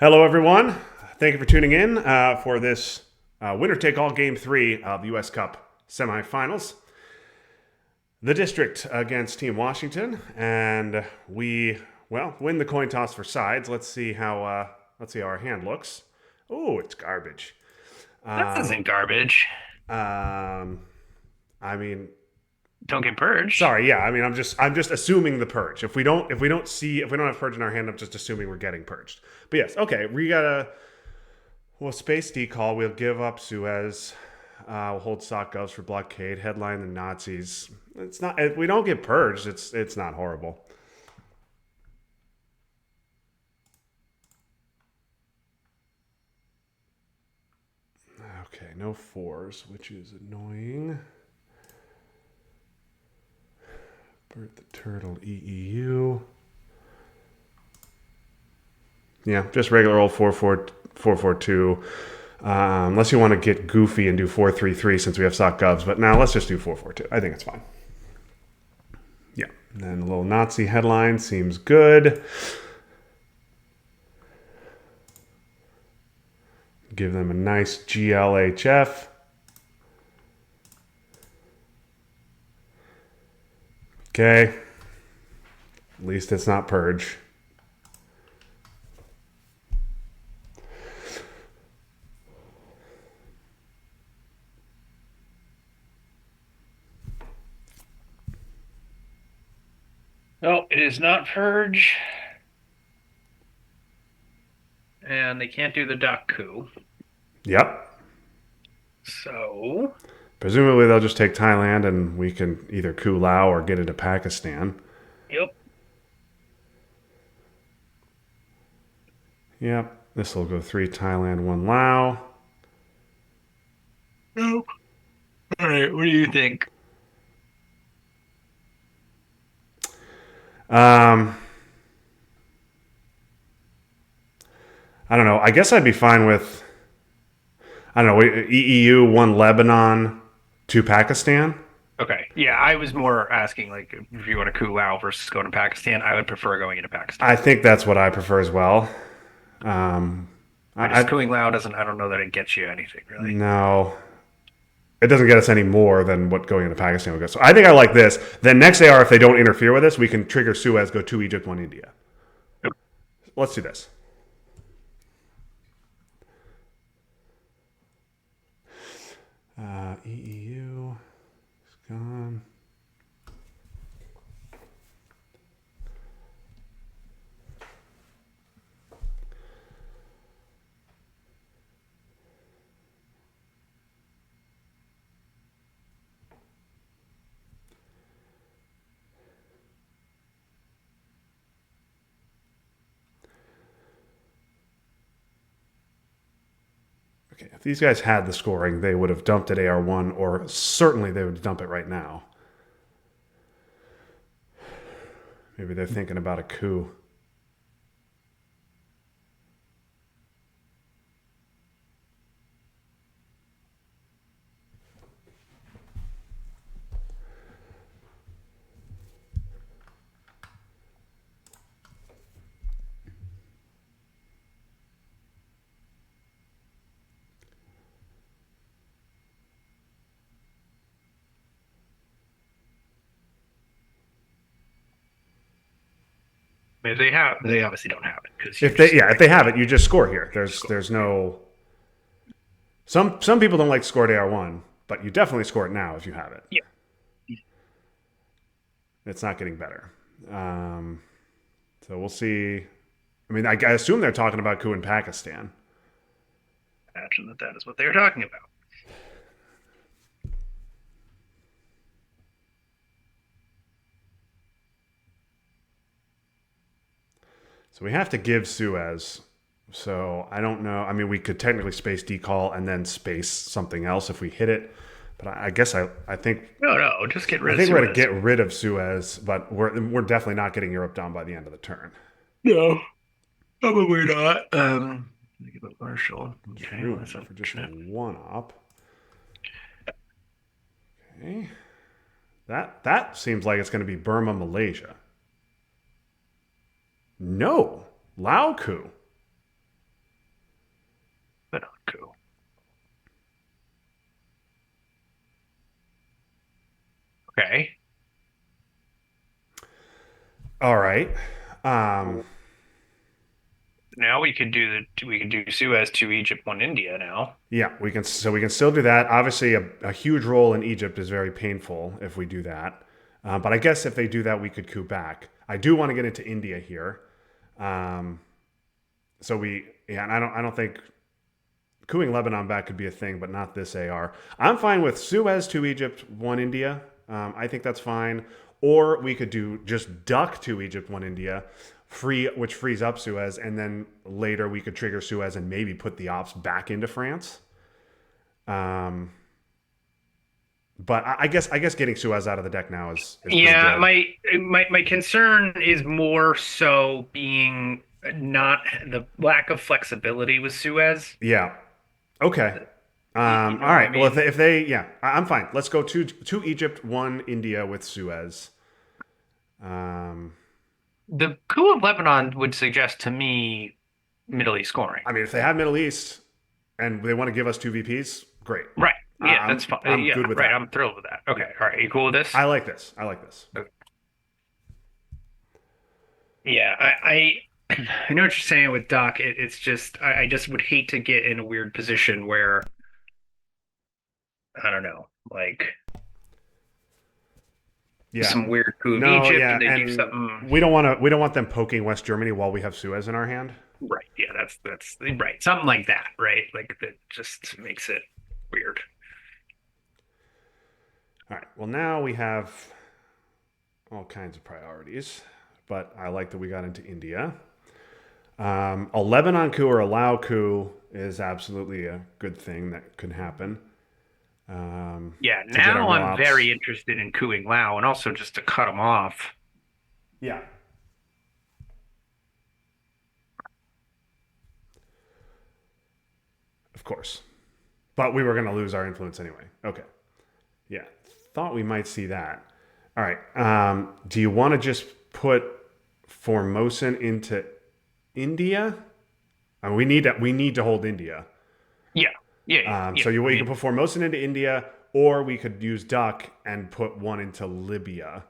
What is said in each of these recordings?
Hello, everyone. Thank you for tuning in for this winner-take-all Game 3 of the U.S. Cup semifinals. The district against Team Washington, and we win the coin toss for sides. Let's see how our hand looks. Oh, it's garbage. This Um, isn't garbage. um, I mean, Don't get purged. sorry. Yeah, I mean, I'm just assuming the purge. If we don't have purge in our hand, I'm just assuming we're getting purged. But yes, okay, we gotta. Well, space decall. We'll give up Suez. We'll hold sock gloves for blockade. Headline the Nazis. It's not. If we don't get purged, it's not horrible. Okay, no fours, which is annoying. Bert the Turtle EEU. Yeah, just regular old 4-4-2. Unless you want to get goofy and do 4-3-3 since we have sock govs. But now let's just do 4-4-2. I think it's fine. Yeah. And then a little Nazi headline seems good. Give them a nice GLHF. Okay. At least it's not purge. No, it is not purge. And they can't do the duck coup. Yep. So, Presumably they'll just take Thailand and we can either coup Lao or get into Pakistan. yep. Yep. This will go 3 Thailand, 1 Lao. Nope. All right, what do you think? Um, I don't know. I guess I'd be fine with, I don't know, EEU, 1 Lebanon, 2 Pakistan. Okay. Yeah, I was more asking like if you want to coup Lao versus going to Pakistan, I would prefer going into I Pakistan. think that's what I prefer as well. Um, I just I cooing Lao doesn't I don't know that it gets you anything really. no, it doesn't get us any more than what going into Pakistan would get. So I think I like this. Then next AR, if they don't interfere with us, we can trigger Suez, go 2 Egypt, 1 India. Let's do this. EEU is gone. Okay, if these guys had the scoring, they would have dumped at AR1, or certainly they would dump it right now. Maybe they're thinking about a coup. I mean, if they obviously don't have it because you If they just yeah, if picked they the have top it, you just score here. score. There's no some people don't like to score at AR1, but you definitely score it now if you have it. Yeah. It's not getting better. So we'll see. I mean, I assume they're talking about coup in Pakistan. Imagine that that is what they were talking about. So we have to give Suez. So I don't know. I mean, we could technically space decall and then space something else if we hit it. But I guess I think No, no, just get I rid of think we're going to Suez. get rid of Suez, but we're definitely not getting Europe down by the end of the turn. No, probably not. Give up Marshall. Okay, well, that's Room for just a unfortunate. one up. Okay, that seems like it's going to be Burma, Malaysia. No, Lao coup. But cool. Okay. All right. Um, Now we could do Suez to Egypt, one India now. yeah, we can. So we can still do that. Obviously, a huge role in Egypt is very painful if we do that. But I guess if they do that, we could coup back. I do want to get into India here. Um, so we, yeah, and I don't think cooing Lebanon back could be a thing, but not this AR. I'm fine with Suez to Egypt, one India. I think that's fine. Or we could do just duck to Egypt, one India, free, which frees up Suez, and then later we could trigger Suez and maybe put the ops back into France. Um, but I guess getting Suez out of the deck now is pretty Yeah, good. my concern is more so being not the lack of flexibility with Suez. Yeah. Okay. You know All what I right. Well, mean? if they yeah, I'm fine. Let's go to Egypt, one India with Suez. Um, The coup of Lebanon would suggest to me Middle East scoring. I mean, if they have Middle East and they want to give us two VPs, great. Right. Yeah, I'm that's fine. I'm Yeah, good with right. that. I'm thrilled with that. Yeah, Okay. All right. You cool with this? I like this. I like this. Okay. Yeah, I know what you're saying with Doc. It's just I just would hate to get in a weird position where I don't know, like Yeah. some weird coup of No. Egypt, or Yeah, they do and something. we don't want them poking West Germany while we have Suez in our hand. Right. Yeah, that's right. Something like that, right? Like that just makes it weird. All right. Well, now we have all kinds of priorities, but I like that we got into India. A Lebanon coup or a Lao coup is absolutely a good thing that could happen Yeah, to get our now mill I'm ops. very interested in cooing Lao and also just to cut them off. Yeah, of course. But we were going to lose our influence anyway. Okay. Yeah. Thought we might see that. All right. Do you want to just put Formosan into India? I mean, we need to hold India. Yeah, yeah, yeah, yeah. So you I you can mean, put Formosan into India, or we could use Duck and put one into Libya.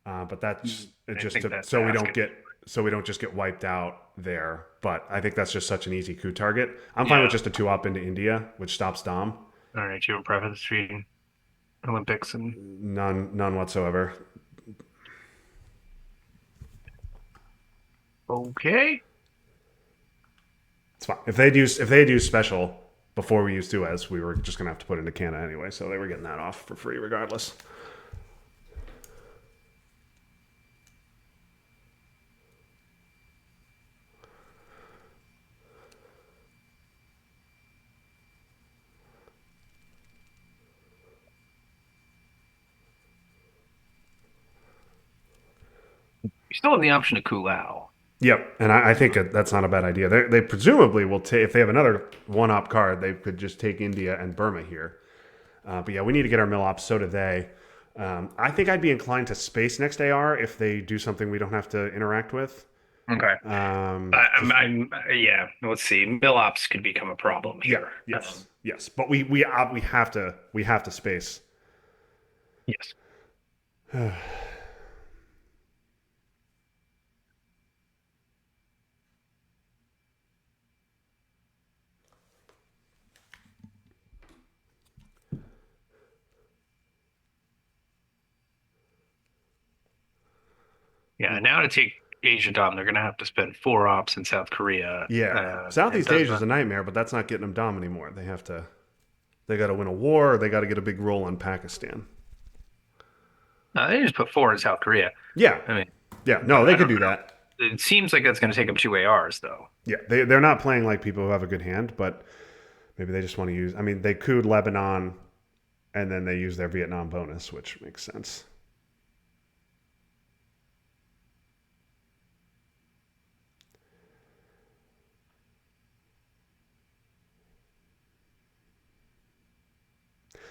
But that's I just think to, that's so we don't asking. get so we don't just get wiped out there. But I think that's just such an easy coup target. I'm fine with Yeah. just a two up into India, which stops Dom. All right, you have a preference between Olympics and None whatsoever. okay. It's fine. If they do special before we use Suez, we were just gonna have to put into Canada anyway, so they were getting that off for free regardless. You still have the option to cool out. Yep, and I think that's not a bad idea. They presumably will take if they have another one op card, they could just take India and Burma here. But yeah, we need to get our mill ops. So do they. I think I'd be inclined to space next AR if they do something we don't have to interact with. Okay. Just Yeah. Let's see. Mill ops could become a problem yeah, here. yes. But we have to space. Yes. Yeah. Now to take Asia Dom, they're going to have to spend four ops in South Korea. Yeah, It Southeast does Asia is not. a nightmare, but that's not getting them Dom anymore. They got to win a war. Or they got to get a big role on Pakistan. No, they just put four in South Korea. Yeah, I mean, yeah. but No, they could do I that. don't. It seems like that's going to take them two ARs though. Yeah, they're not playing like people who have a good hand, but maybe they just want to use. I mean, they cooed Lebanon, and then they use their Vietnam bonus, which makes sense.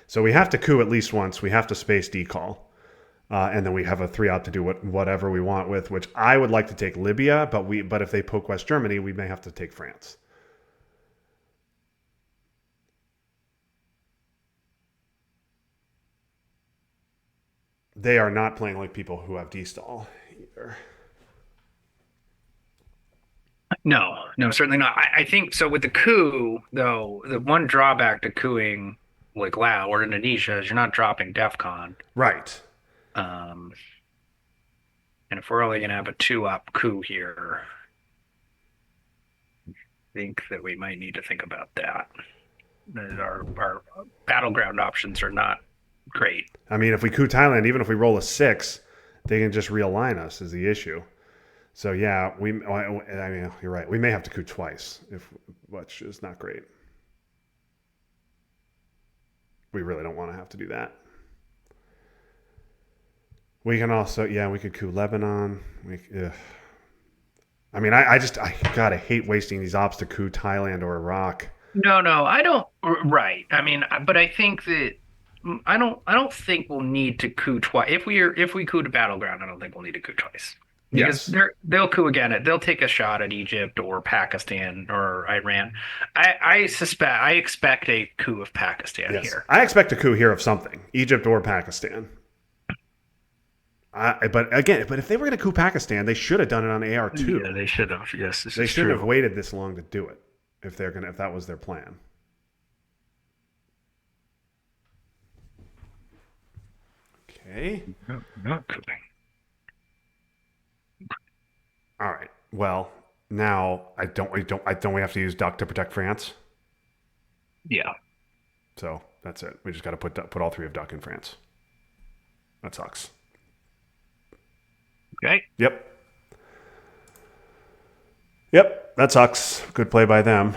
So we have to coup at least once. We have to space decall. And then we have a three out to do whatever we want with, which I would like to take Libya, but if they poke West Germany, we may have to take France. they are not playing like people who have D stall either. No, no, certainly not. I think so with the coup, though, the one drawback to cooing like Lao or Indonesia is you're not dropping DEF CON. Right. Um, and if we're only gonna have a two-up coup here, I think that we might need to think about that. That our battleground options are not great. I mean, if we coup Thailand, even if we roll a 6, they can just realign us. Is the issue? So yeah, I mean, you're right. We may have to coup twice, which is not great. We really don't want to have to do that. We can also, yeah, we could coup Lebanon. I mean, I hate wasting these ops to coup Thailand or Iraq. No, no, I don't. Right. I mean, but I think that I don't think we'll need to coup twice. If we coup to battleground, I don't think we'll need to coup twice because Yes, they'll coup again. They'll take a shot at Egypt or Pakistan or Iran. I expect a coup of Pakistan yes. here. I expect a coup here of something, Egypt or Pakistan. But if they were going to coup Pakistan, they should have done it on Yeah, AR2. they should have. Yes, this They is shouldn't have true. waited this long to do it if that was their plan. Okay. No, not cooking. All right. Well, now I don't we have to use duck to protect France? Yeah. So that's it. We just got to put all 3 of duck in France. That sucks. Okay. Yep. Yep. That sucks. Good play by them.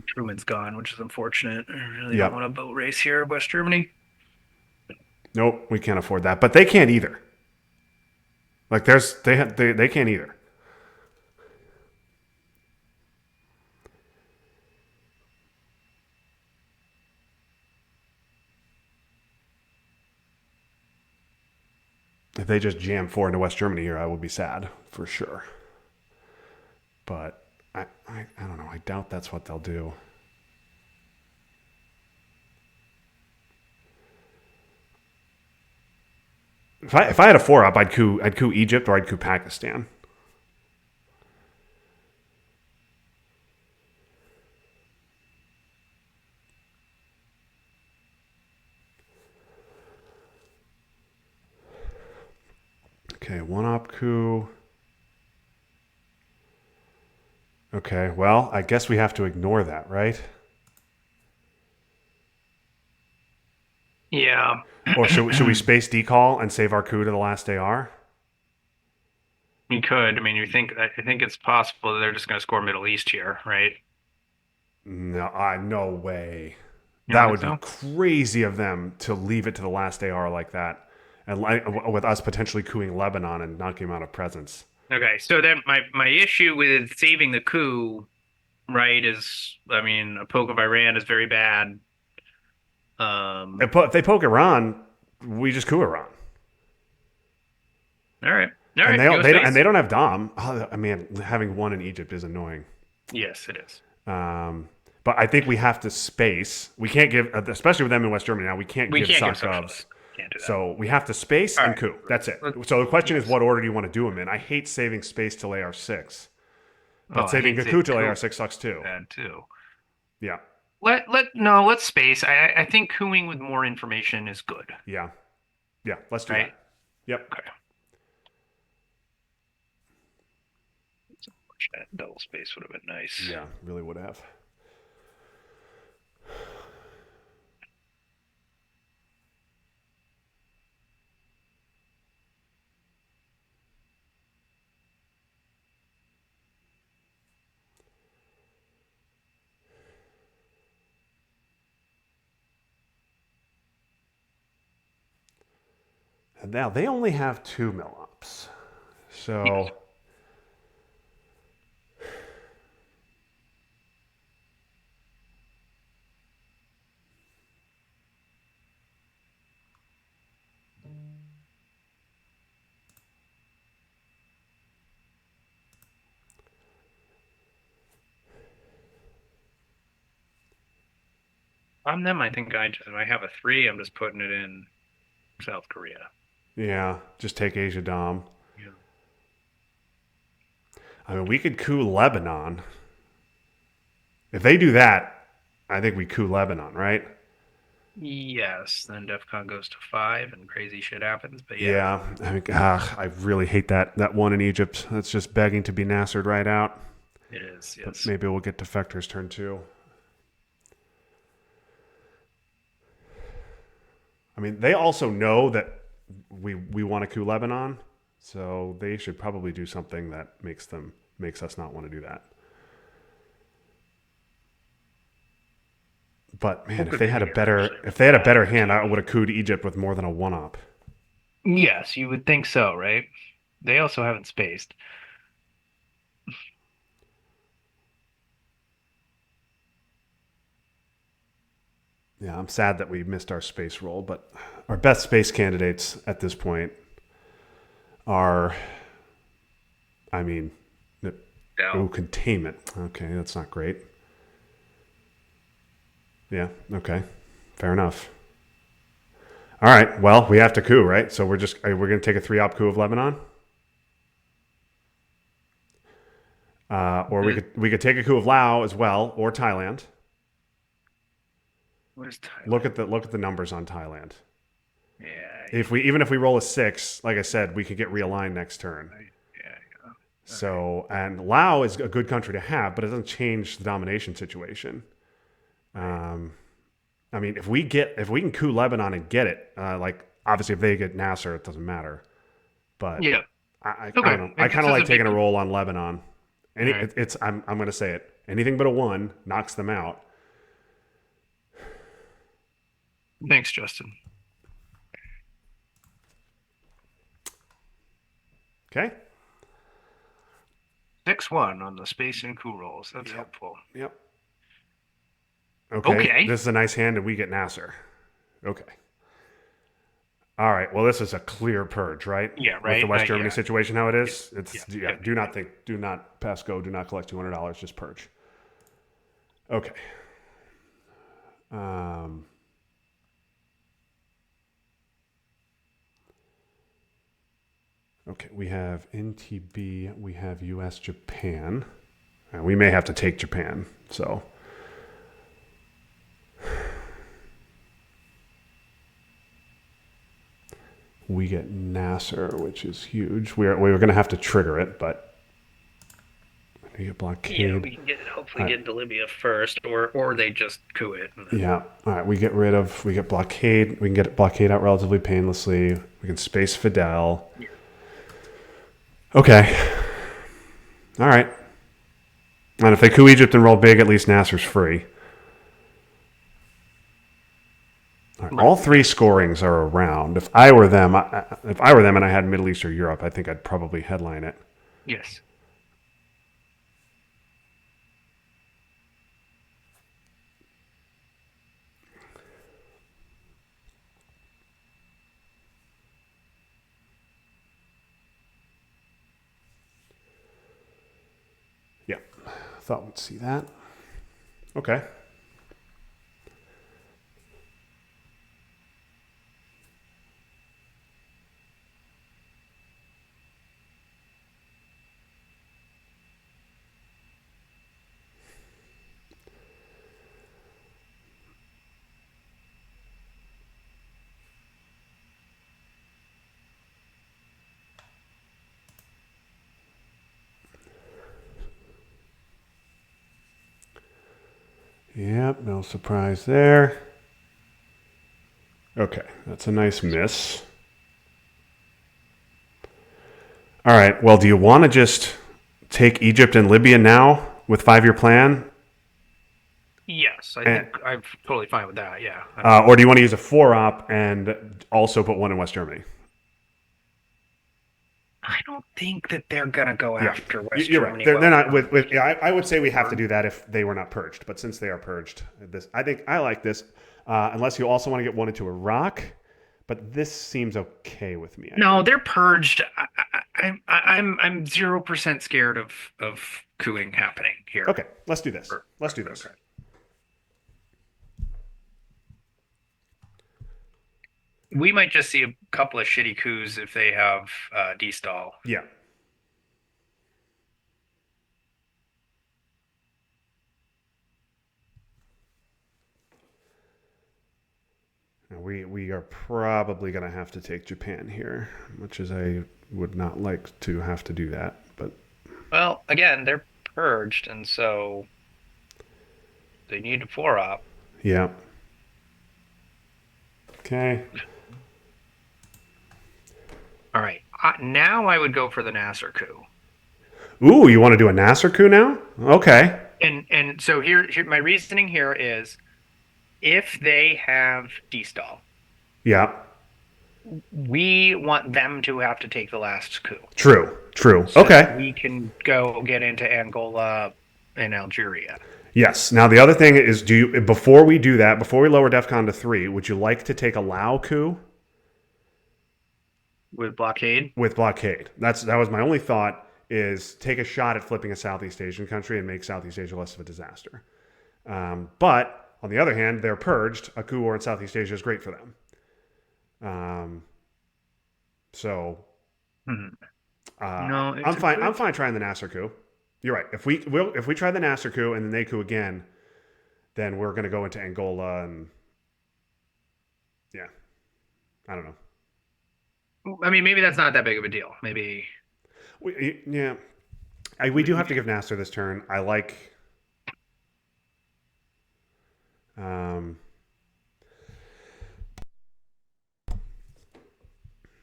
Truman's gone, which is unfortunate. I really don't want a Yep. boat race here, West Germany. Nope. We can't afford that. But they can't either. Like they can't either. If they just jam 4 into West Germany here, I will be sad for sure. But I don't know. I doubt that's what they'll do. If I had a 4 up, I'd coup Egypt or I'd coup Pakistan. Okay, 1 up coup. Okay, well, I guess we have to ignore that, right? Yeah. Or should we space decall and save our coup to the last AR? You could. I mean, I think it's possible that they're just going to score Middle East here, right? No, no way. You don't That think would be so? crazy of them to leave it to the last AR like that, and with us potentially cooing Lebanon and knocking him out of presence. Okay, so then my issue with saving the coup, right, is I mean, a poke of Iran is very bad. Um, If they poke Iran, we just coup Iran, all right. All and right, go they space. don't have Dom. Oh, I mean, having 1 in Egypt is annoying. Yes, it is. Um, but I think we have to space. We can't give, especially with them in West Germany now. We can't We give can't give sock socialist. govs. Can't do that. So we have to space All and right. coup. That's it. Let, So the question is, yes. what order do you want to do them in? I hate saving space till AR6, Oh, but I saving hate a coup saving till coup. AR6 sucks too. Bad too. Yeah, Let's space. I think cooing with more information is good, yeah, yeah. Let's do right? that. Yep. Okay. It's unfortunate. Double space would have been nice. Yeah, really would have. And now they only have 2 mil ups. Yes. So On them, I think I have a three. I'm just putting it in South Korea. Yeah, just take Asia Dom. Yeah. I mean, we could coup Lebanon. If they do that, I think we coup Lebanon, right? Yes, then DEFCON goes to five and crazy shit happens. But yeah, Yeah, I mean, I really hate that one in Egypt. That's just begging to be Nassered right out. it is. But Yes. maybe we'll get Defector's turn too. I mean, they also know that we want to coup Lebanon, so they should probably do something that makes us not want to do that. But man, What could be here actually if with they had a that better hand, I would too? have cooed Egypt with more than a one op. Yes, you would think so, right? They also haven't spaced. Yeah, I'm sad that we missed our space roll, but our best space candidates at this point are, I mean, No. containment. Okay, that's not great. Yeah, okay, fair enough. All right, well, we have to coup, right? So we're going to take a three op coup of Lebanon, or The, we could take a coup of Laos as well, or Thailand. what is Thailand? Look at the numbers on Thailand. Yeah, If we even if we roll a six, like I said, we could get realigned next turn. yeah. All right. So and Lao is a good country to have, but it doesn't change the domination situation. Right. Um, I mean, if we can coup Lebanon and get it, like obviously if they get Nasser, it doesn't matter. But Yeah. I Okay. don't know. I It kind gets of us like a big taking a coup. roll on Lebanon. All Any right. it's I'm going to say it. Anything but a one knocks them out. Thanks, Justin. Okay. 6-1 on the space and coup rolls. That's Yep. helpful. Yep. Okay. Okay. This is a nice hand, and we get Nasser. Okay. All right. Well, this is a clear purge, right? Yeah, With the right. West Germany Yeah. situation, how it Yeah. is, Yeah. it's yeah. Yep. Do Yep. not think, do not pass go, do not collect $200. Just purge. Okay. Um, okay. We have NTB. We have U.S. Japan. We may have to take Japan. So we get Nasser, which is huge. We're going to have to trigger it, but we get Yeah, blockade. we can hopefully All right. get into Libya first, or they just coup it and then Yeah. All right. We get blockade. We can get blockade out relatively painlessly. We can space Fidel. yeah. Okay. All right. And if they coup Egypt and roll big, at least Nasser's free. All, right. Right. All three scorings are around. If I were them, if I were them and I had Middle East or Europe, I think I'd probably headline it. Yes. Yeah. Thought we'd see that. Okay. Yep. No surprise there. Okay. That's a nice miss. All right. Well, do you want to just take Egypt and Libya now with 5 year plan? Yes, I And, think I'm totally fine with that. Yeah. I mean, or do you want to use a 4 op and also put one in West Germany? I don't think that they're gonna go Yeah, after West you're right. Germany They're while not we're with making I would say we have to war. do that if they were not purged. But since they are purged, this I think I like this. Unless you also want to get one into Iraq, but this seems okay with me. I No, think. they're purged. I'm 0% scared of cooing happening here. Okay, let's do this. Let's do this. Okay. we might just see a couple of shitty coups if they have D-stall. Yeah. We are probably going to have to take Japan here, much as I would not like to have to do that. But Well, again, they're purged, and so they need a four-op. yeah. Okay. All right. Now I would go for the Nasser coup. Ooh, you want to do a Nasser coup now? Okay. And so here my reasoning here is if they have D-stall, Yeah. we want them to have to take the last coup True. True. so that Okay. we can go get into Angola and Algeria Yes. Now the other thing is, do you before we do that, before we lower DEFCON to 3, would you like to take a Lao coup with blockade. with blockade? That was my only thought. Is take a shot at flipping a Southeast Asian country and make Southeast Asia less of a disaster. But on the other hand, they're purged. A coup war in Southeast Asia is great for them. Um, so Hmm. No, I'm it's a fine. I'm good. fine trying the Nasser coup. You're right. If we try the Nasser coup and then they coup again, then we're going to go into Angola and yeah, I don't know. I mean, maybe that's not that big of a deal. Maybe Yeah, we do have to give Nasser this turn. I like. Um,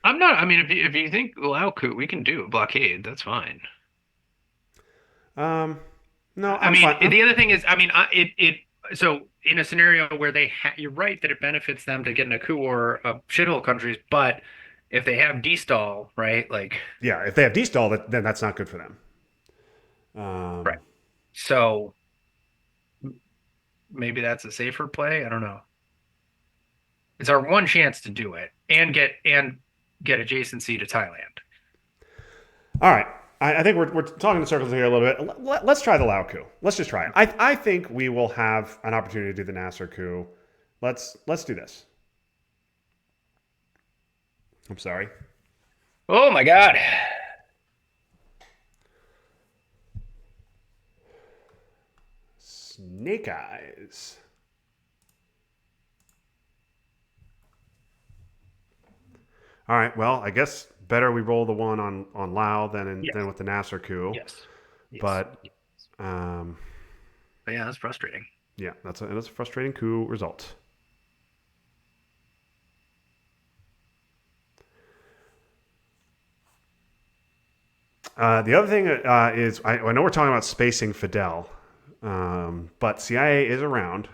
I'm not. I mean, if you think Lao coup, we can do blockade. That's fine. um, no, I I'm mean, fine. the other thing is, I mean, it. So in a scenario where you're right that it benefits them to get in a coup or shithole countries, but if they have D-stall, right, like, Yeah, if they have D-stall, then that's not good for them. right. So maybe that's a safer play. I don't know. It's our one chance to do it and get adjacency to Thailand. All right. I think we're talking in circles here a little bit. Let's try the Lao coup. Let's just try it. I think we will have an opportunity to do the Nasser coup. Let's do this. I'm sorry. Oh my God. Snake Eyes. All right. Well, I guess better we roll the one on Lao than Yes. with the Nasser coup. Yes. Yes. But um, But yeah, that's frustrating. yeah, that's a frustrating coup result. The other thing is I know we're talking about spacing Fidel, but CIA is around,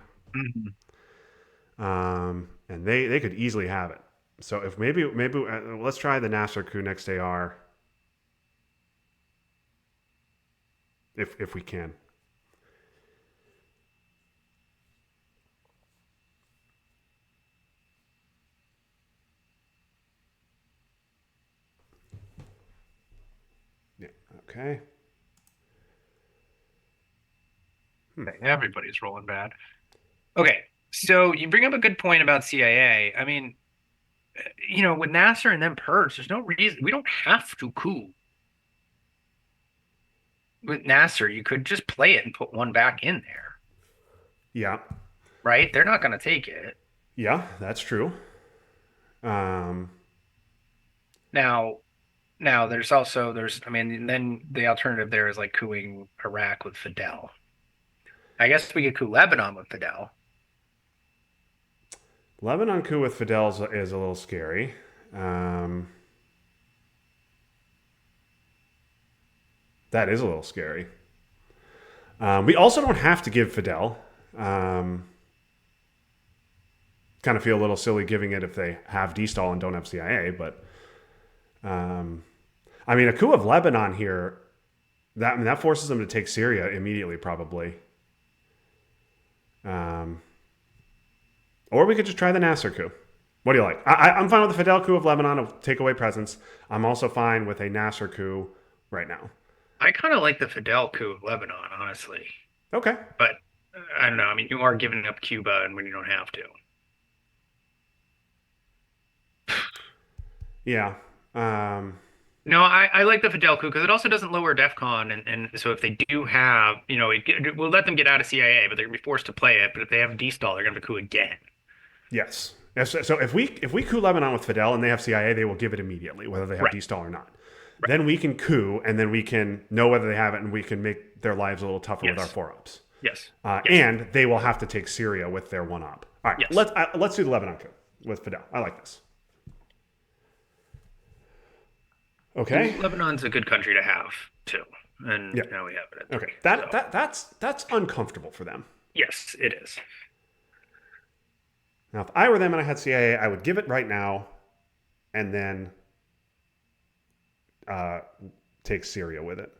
Mhm. and they could easily have it. So if maybe let's try the Nasser coup next AR if we can. Yeah. Okay. Okay, everybody's rolling bad. Okay, so you bring up a good point about CIA. I mean, with Nasser and them purged, there's no reason we don't have to coup with Nasser. You could just play it and put one back in there, Yeah. right? They're not going to take it. Yeah, that's true. Um, Now, now there's I mean, then the alternative there is like cooing Iraq with Fidel. I guess we could coup Lebanon with Fidel. Lebanon coup with Fidel is a little scary. Um, that is a little scary. We also don't have to give Fidel. Um, Kind of feel a little silly giving it if they have D-stall and don't have CIA, but I mean, a coup of Lebanon here that forces them to take Syria immediately, probably. Um, or we could just try the Nasser coup. What do you like? I'm fine with the Fidel coup of Lebanon of take away presence. I'm also fine with a Nasser coup right now. I kind of like the Fidel coup of Lebanon, honestly. Okay. But I don't know. I mean, you are giving up Cuba and when you don't have to. Yeah. Um, No, I like the Fidel coup because it also doesn't lower DEF CON, and so if they do have, we'll let them get out of CIA, but they're gonna be forced to play it. But if they have D-stall, they're gonna have a coup again. yes. So if we coup Lebanon with Fidel and they have CIA, they will give it immediately, whether they have Right, D-stall or not. right. Then we can coup, and then we can know whether they have it, and we can make their lives a little tougher with our Yes, four ops. yes, yes, And they will have to take Syria with their one op. All right, yes. let's do the Lebanon coup with Fidel. I like this. Okay. Lebanon's a good country to have too, and Yeah. now we have it at Okay. three. That So that that's uncomfortable for them. yes, it is. Now, if I were them and I had CIA, I would give it right now, and then uh, take Syria with it.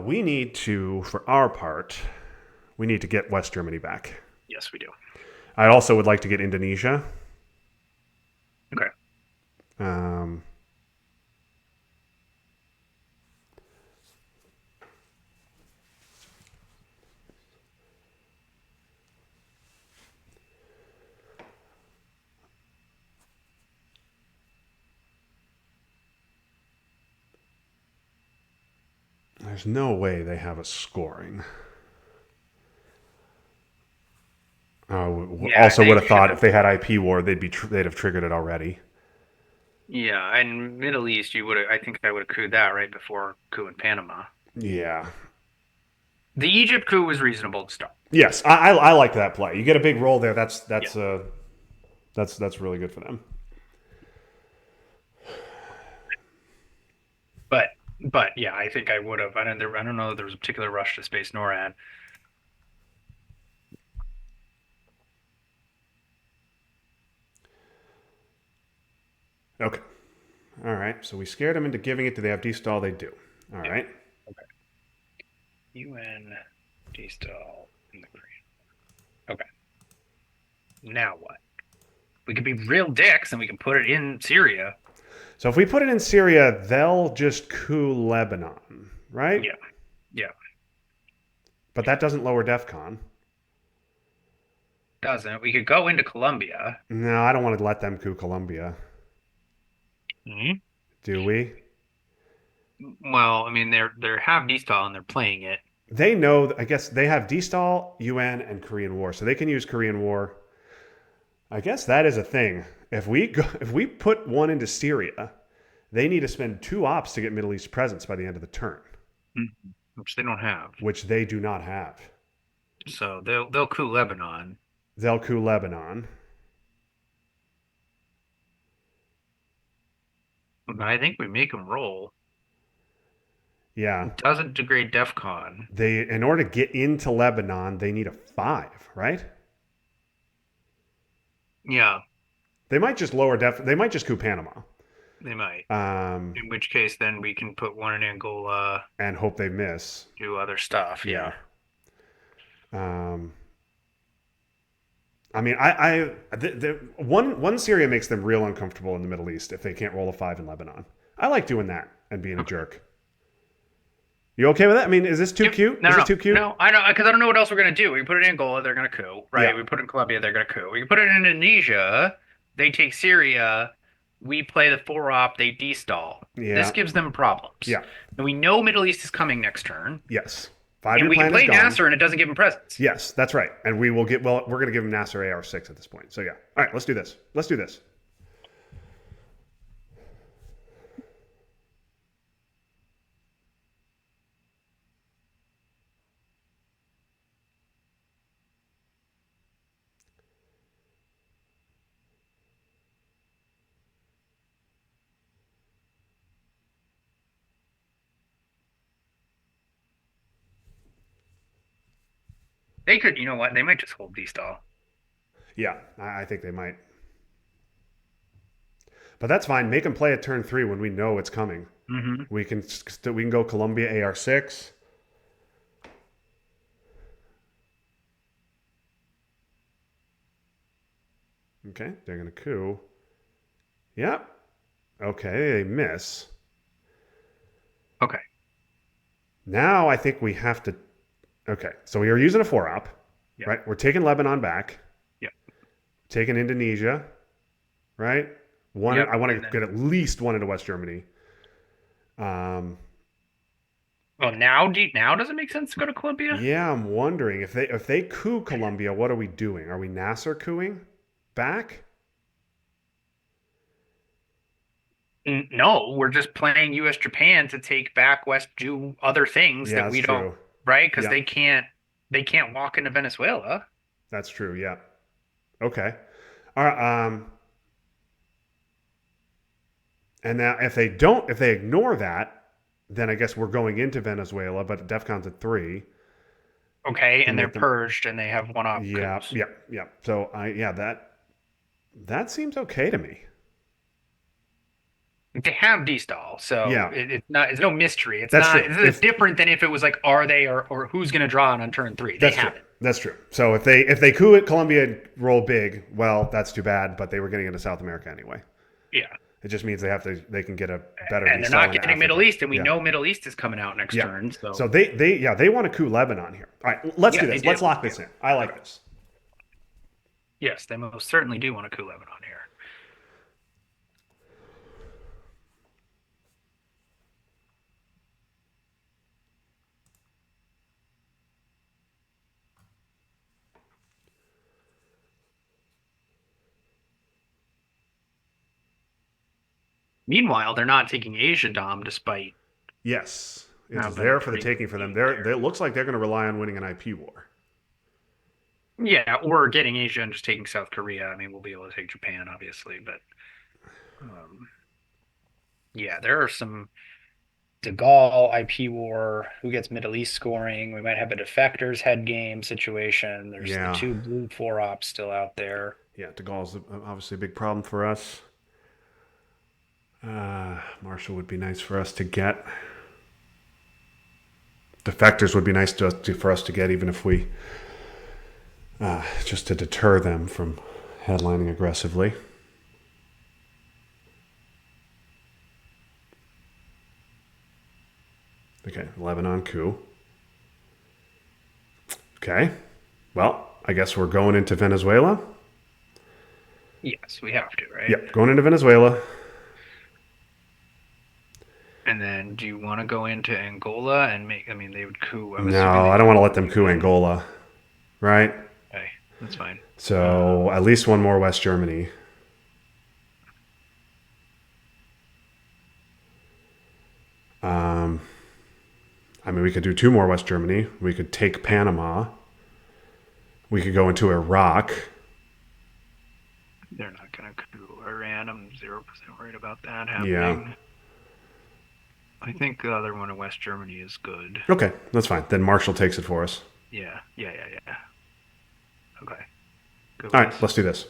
We need to, for our part, we need to get West Germany back. Yes, we do. I also would like to get Indonesia. Okay. Um, there's no way they have a scoring. Yeah, Also, would they have should thought have. if they had IP war, they'd have triggered it already. Yeah, and Middle East, you would have. I think I would have cooed that right before coup in Panama. Yeah. The Egypt coup was reasonable to start. Yes, I like that play. You get a big roll there. That's Yeah, that's uh, that's really good for them. but but yeah, I think I would have. I don't know that there was a particular rush to space NORAD. Okay. All right. So we scared them into giving it. Do they have D-stall? They do. All Yeah. right. Okay. UN D-stall in the Korean. Okay. Now what? We could be real dicks and we can put it in Syria. So if we put it in Syria, they'll just coup Lebanon, right? Yeah. Yeah. But that doesn't lower DEFCON. Doesn't. We could go into Colombia. No, I don't want to let them coup Colombia. Mhm. Do we? Well, I mean, they're have D-stall and they're playing it. They know. I guess they have D-stall, UN, and Korean War, so they can use Korean War. I guess that is a thing. If we put one into Syria, they need to spend two ops to get Middle East presence by the end of the turn, Mhm. Which they don't have. which they do not have. So they'll coup Lebanon. They'll coup Lebanon. But I think we make them roll. Yeah, It doesn't degrade DEF CON. they in order to get into Lebanon, they need a 5, right? Yeah, They might just lower def. They might just coup Panama, they might. um, In which case, then we can put one in Angola, and hope they miss. do other stuff. Yeah. Yeah. Um, I mean, one Syria makes them real uncomfortable in the Middle East if they can't roll a 5 in Lebanon. I like doing that and being a Okay. jerk. You okay with that? I mean, is this too Yep. cute? No, Is no, this no. too cute? No, I don't, because I don't know what else we're gonna do. We put it in Angola, they're gonna coup, Yeah. right? We put it in Colombia, they're gonna coup. We put it in Indonesia, they take Syria, we play the four op, they destall. This Yeah. gives them problems. Yeah. And we know Middle East is coming next turn, Yes. and 5-year we can plan is play gone. Nasser and it doesn't give them presence. Yes, that's right. And we will get. Well, we're going to give him Nasser AR6 at this point. So yeah. All right. Let's do this. Let's do this. They could, you know what? They might just hold destall. Yeah, I think they might. But that's fine. Make them play at turn 3 when we know it's coming. Mm-hmm. We can go Columbia AR6. Okay, they're gonna coup. Yep. Okay, they miss. Okay. Now I think we have to. Okay, so we are using a 4 op. Yeah. right? We're taking Lebanon back, Yeah. taking Indonesia, right? One, Yep. I want to And get then, at least one into West Germany. Um, well, now does it make sense to go to Colombia? yeah, I'm wondering if they coup Colombia, what are we doing? Are we Nasser cooing back? No, we're just playing U.S. Japan to take back West, do other things Yeah, that that's we don't, true. right? Because Yeah, they can't walk into Venezuela. that's true. Yeah. Okay. All right. And now if they ignore that, then I guess we're going into Venezuela, but DEFCON's at 3 Okay, to and they're make them. purged and they have one-op Yeah, coups. yeah, yeah. So yeah, that seems okay to me. They have D-stall, so Yeah, it's no mystery. It's that's not true. it's If different than if it was like, are they or who's going to draw on turn three? They That's true. have it. That's true. So if they coup at Colombia and roll big, well, that's too bad. But they were getting into South America anyway. Yeah. It just means they can get a better And they're D-stall not into getting Middle Africa. East, and we Yeah, know Middle East is coming out next yeah. turn. So So they want to coup Lebanon here. All right, let's yeah, do they this. Let's do. lock Yeah. this in. I like Okay. this. Yes, they most certainly do want to coup Lebanon here. Meanwhile, they're not taking Asia Dom despite Yes, it is having there for the pretty taking good for them. team There, there. it looks like they're going to rely on winning an IP war. Yeah, or getting Asia and just taking South Korea. I mean, we'll be able to take Japan, obviously, but um, yeah, there are some De Gaulle, IP war, who gets Middle East scoring. We might have a defectors head game situation. There's the Yeah, two blue four ops still out there. yeah. De Gaulle's obviously a big problem for us. Marshall would be nice for us to get. Defectors would be nice for us to get, even if we just to deter them from headlining aggressively. Okay, Lebanon coup. Okay, well, I guess we're going into Venezuela. Yes, we have to, right? Yep, going into Venezuela. And then do you want to go into Angola and make, I mean, they would coup. I'm assuming No, they I don't want to let coup them you coup then. Angola, right? Okay, that's fine. So at least one more West Germany. Um, I mean, we could do two more West Germany. We could take Panama. We could go into Iraq. They're not going to coup Iran. I'm 0% worried about that Yeah. happening. I think the other one in West Germany is good. Okay, that's fine. Then Marshall takes it for us. Yeah, yeah, yeah, yeah. Okay, go All with right, let's do this.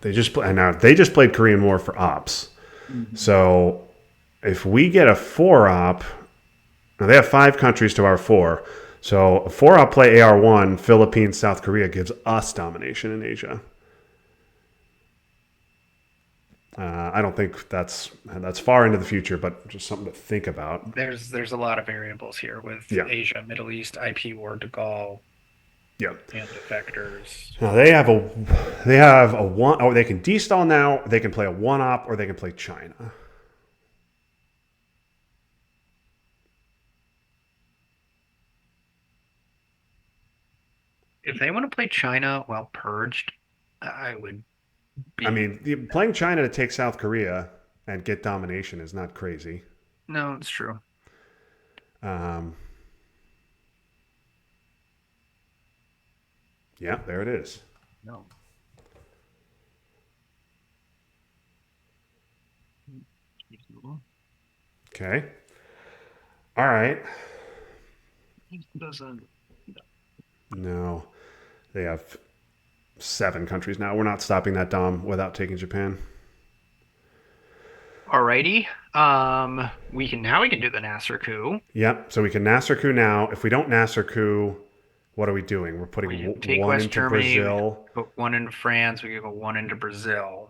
They just played Korean War for ops. Mhm. So if we get a 4 op, now they have 5 countries to our 4. So a 4 op play AR1, Philippines, South Korea gives us domination in Asia. I don't think that's far into the future, but just something to think about. There's a lot of variables here with Yeah, Asia, Middle East, IP war, De Gaulle, yeah. and defectors. Now they have a one. Oh, they can destall now. They can play a 1 op, or they can play China. If they want to play China while purged, I would I be. mean, playing China to take South Korea and get domination is not crazy. No, it's true. Um, yeah, there it is. No. Okay. All right. It doesn't. No, they have 7 countries now. We're not stopping that dom without taking Japan. Alrighty. We can do the Nasser coup. Yep. So we can Nasser coup now. If we don't Nasser coup, what are we doing? We're putting We can take one West into Germany. We can Brazil. put one into France. We can put one into Brazil.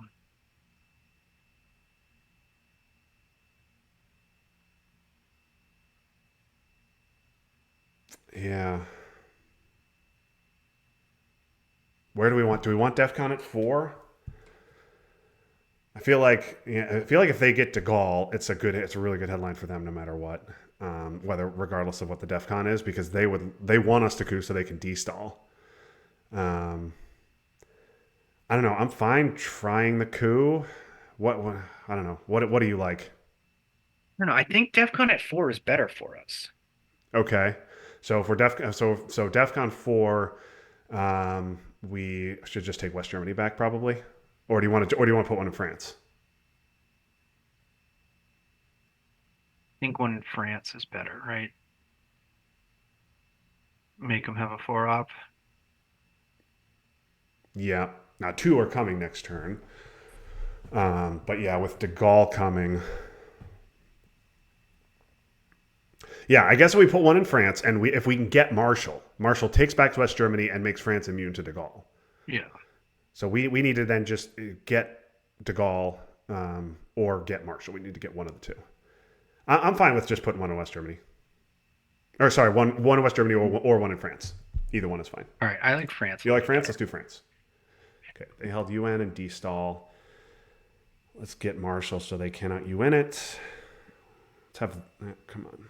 Yeah. Where do we want? Do we want DefCon at 4? I feel like if they get to Gaul, it's a really good headline for them no matter what, whether regardless of what the DefCon is, because they want us to coup so they can destall. Um, I don't know. I'm fine trying the coup. What I don't know. What do you like? I don't know. I think DEFCON at 4 is better for us. Okay, so for DefCon 4, we should just take West Germany back probably, or do you want to put one in France? I think one in France is better, right? Make them have a 4 op. Yeah. Now two are coming next turn. But yeah, with De Gaulle coming, yeah, I guess we put one in France, and if we can get Marshall takes back to West Germany and makes France immune to De Gaulle. Yeah. So we need to then just get De Gaulle or get Marshall. We need to get one of the two. I'm fine with just putting one in West Germany, or sorry, one in West Germany or one in France. Either one is fine. All right. I like France a You like little France? better. Let's do France. Okay, they held UN and destall. Let's get Marshall so they cannot UN it. Let's have come on.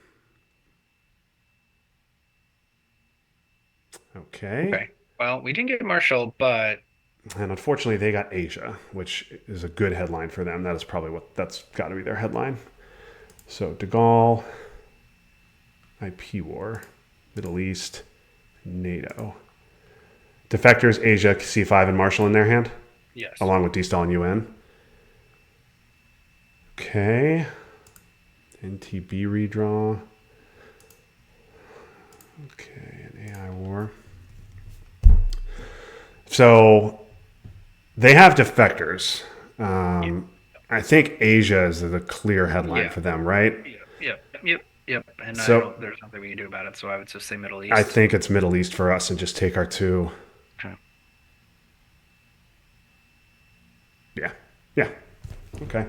Okay. Okay. Well, we didn't get Marshall, but And unfortunately, they got Asia, which is a good headline for them. That is probably that's got to be their headline. So De Gaulle, IP war, Middle East, NATO. Defectors, Asia, C5, and Marshall in their hand, yes. along with D-Stall and UN. Okay. NTB redraw. Okay, an AI war. So they have defectors. Yeah. I think Asia is the clear headline Yeah. for them, right? Yep. Yep. Yep. Yep. And I So don't. There's nothing we can do about it. So I would just say Middle I East. think it's Middle East for us and just take our two. Okay. Yeah. Yeah. Okay.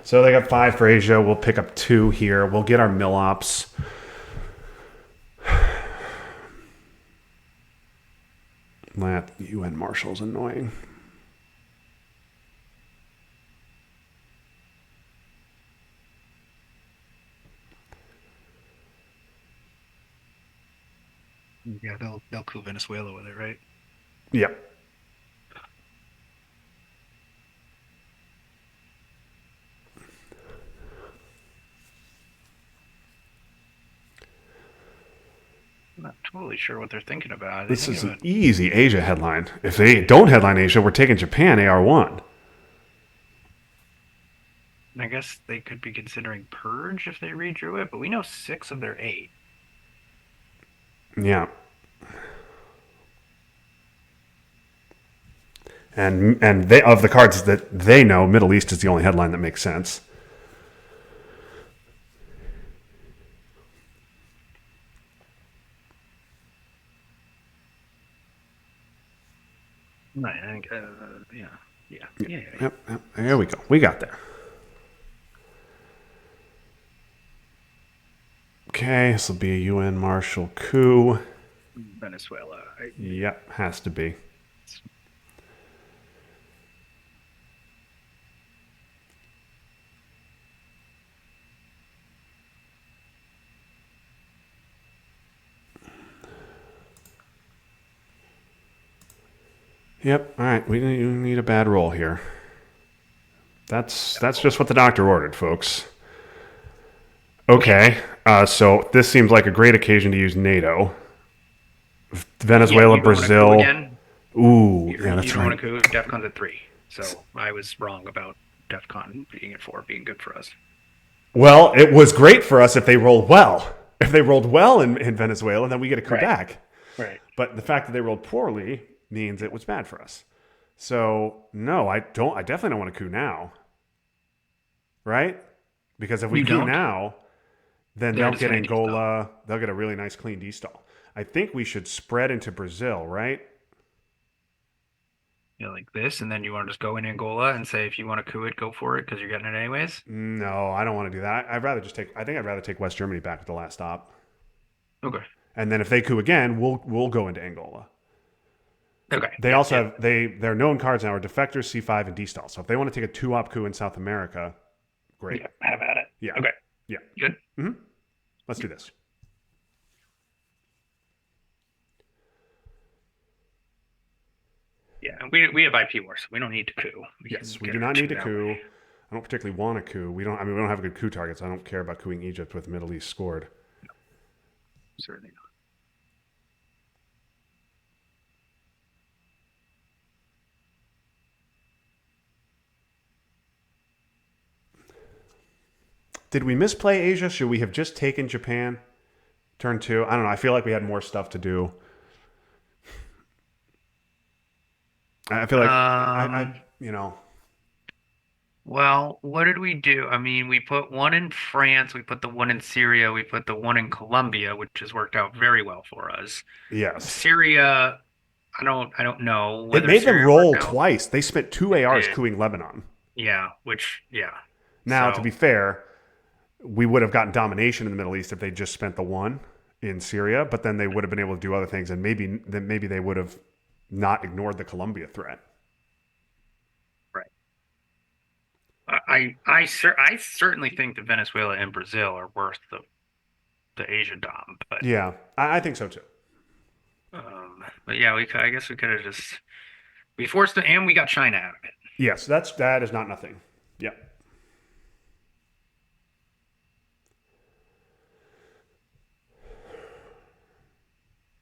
So they got 5 for Asia. We'll pick up 2 here. We'll get our mill ops. That UN Marshall's annoying. Yeah. They'll coup Venezuela with it, right? Yep. I'm not totally sure what they're thinking about. Are they This thinking is an about? easy Asia headline. If they don't headline Asia, we're taking Japan AR1. I guess they could be considering Purge if they redrew it, but we know 6 of their 8. Yeah. And they of the cards that they know, Middle East is the only headline that makes sense. Right. I think. Yeah. Yeah. Yeah. Yeah. Yep, yep. There we go. We got there. Okay, this will be a UN Marshall coup. Venezuela. Yep, has to be. Yep. All right. We need a bad roll here. That's just what the doctor ordered, folks. Okay. So this seems like a great occasion to use NATO. Yeah. Venezuela, You don't want to coup Brazil. again. Ooh, You, yeah, you that's don't want right. to coup. DEFCON's at 3. So I was wrong about DEFCON being at 4 being good for us. Well, it was great for us if they rolled well. If they rolled well in Venezuela, then we get a coup Right. back. Right. But the fact that they rolled poorly means it was bad for us. So no, I don't. I definitely don't want to coup now, right? Because if we You coup don't. now, then They're they'll just get gonna destall. Angola. They'll get a really nice clean D-stall. I think we should spread into Brazil, right? Like this, and then you want to just go in Angola and say if you want to coup it, go for it because you're getting it anyways. No, I don't want to do that. I'd rather just take. I think I'd rather take West Germany back at the last stop. Okay. And then if they coup again, we'll go into Angola. Okay. They Yeah. also Yeah. have their known cards now are defectors, C5, and D stall. So if they want to take a 2-op coup in South America, great. Yeah. Have at it. Yeah, Okay. yeah. Good. Let's do this. Yeah. We have IP war, so we don't need to coup. We can Yes, we get do our not two need a that way. coup. I don't particularly want a coup. We don't. I mean, we don't have a good coup target, so I don't care about cooing Egypt with Middle East scored. Certainly not. Did we misplay Asia? Should we have just taken Japan? Turn two. I don't know. I feel like we had more stuff to do. I feel like I Um. you know, Well, what did we do? I mean, we put one in France, we put the one in Syria, we put the one in Colombia, which has worked out very well for us. yes. Syria, I don't know It whether made them Syria worked roll out. twice. They spent two It ARs did. cooing Lebanon. Yeah, which yeah. Now, to be So, fair, we would have gotten domination in the Middle East if they just spent the one in Syria, but then they would have been able to do other things, and maybe they would have not ignored the Colombia threat. right. I certainly think that Venezuela and Brazil are worth the Asia dom, Yeah, I think so too. but yeah, I guess we could have just we forced it and we got China out of it. Yes, that is not nothing. Yeah.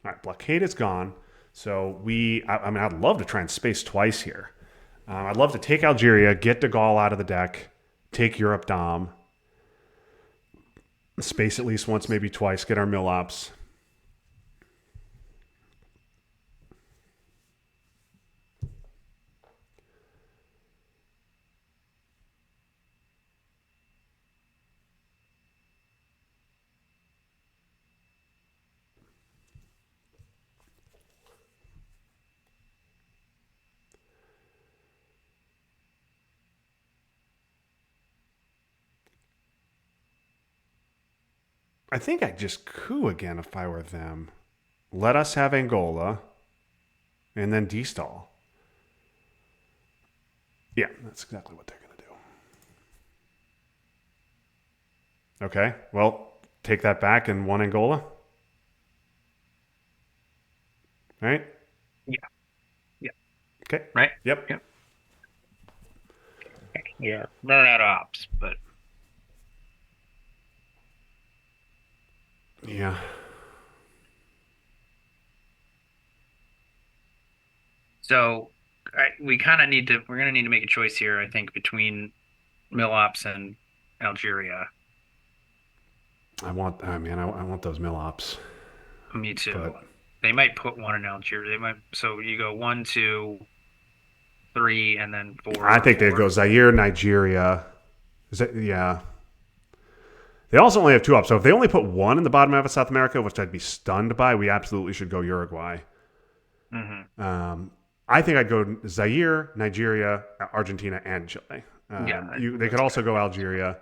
All right, blockade is gone. So I mean, I'd love to try and space twice here. I'd love to take Algeria, get De Gaulle out of the deck, take Europe Dom, space at least once, maybe twice, get our mill ops. I think I'd just coup again if I were them. Let us have Angola, and then destall. Yeah, that's exactly what they're going to do. Okay, well, take that back and one Angola. All right. Yeah, yeah, Okay. right. Yep. Yeah, yeah. Run out of ops, but Yeah. so we kind of need to. We're gonna need to make a choice here, I think, between Milops and Algeria. I want those mill ops, Me too. but They might put one in Algeria. They might. So you go one, two, three, and then I four, think they'd four. go Zaire, Nigeria. Is that, yeah. They also only have two ops, so if they only put one in the bottom half of South America, which I'd be stunned by, we absolutely should go Uruguay. Hmm. I think I'd go Zaire, Nigeria, Argentina, and Chile. Yeah, They could that's a also good. go Algeria,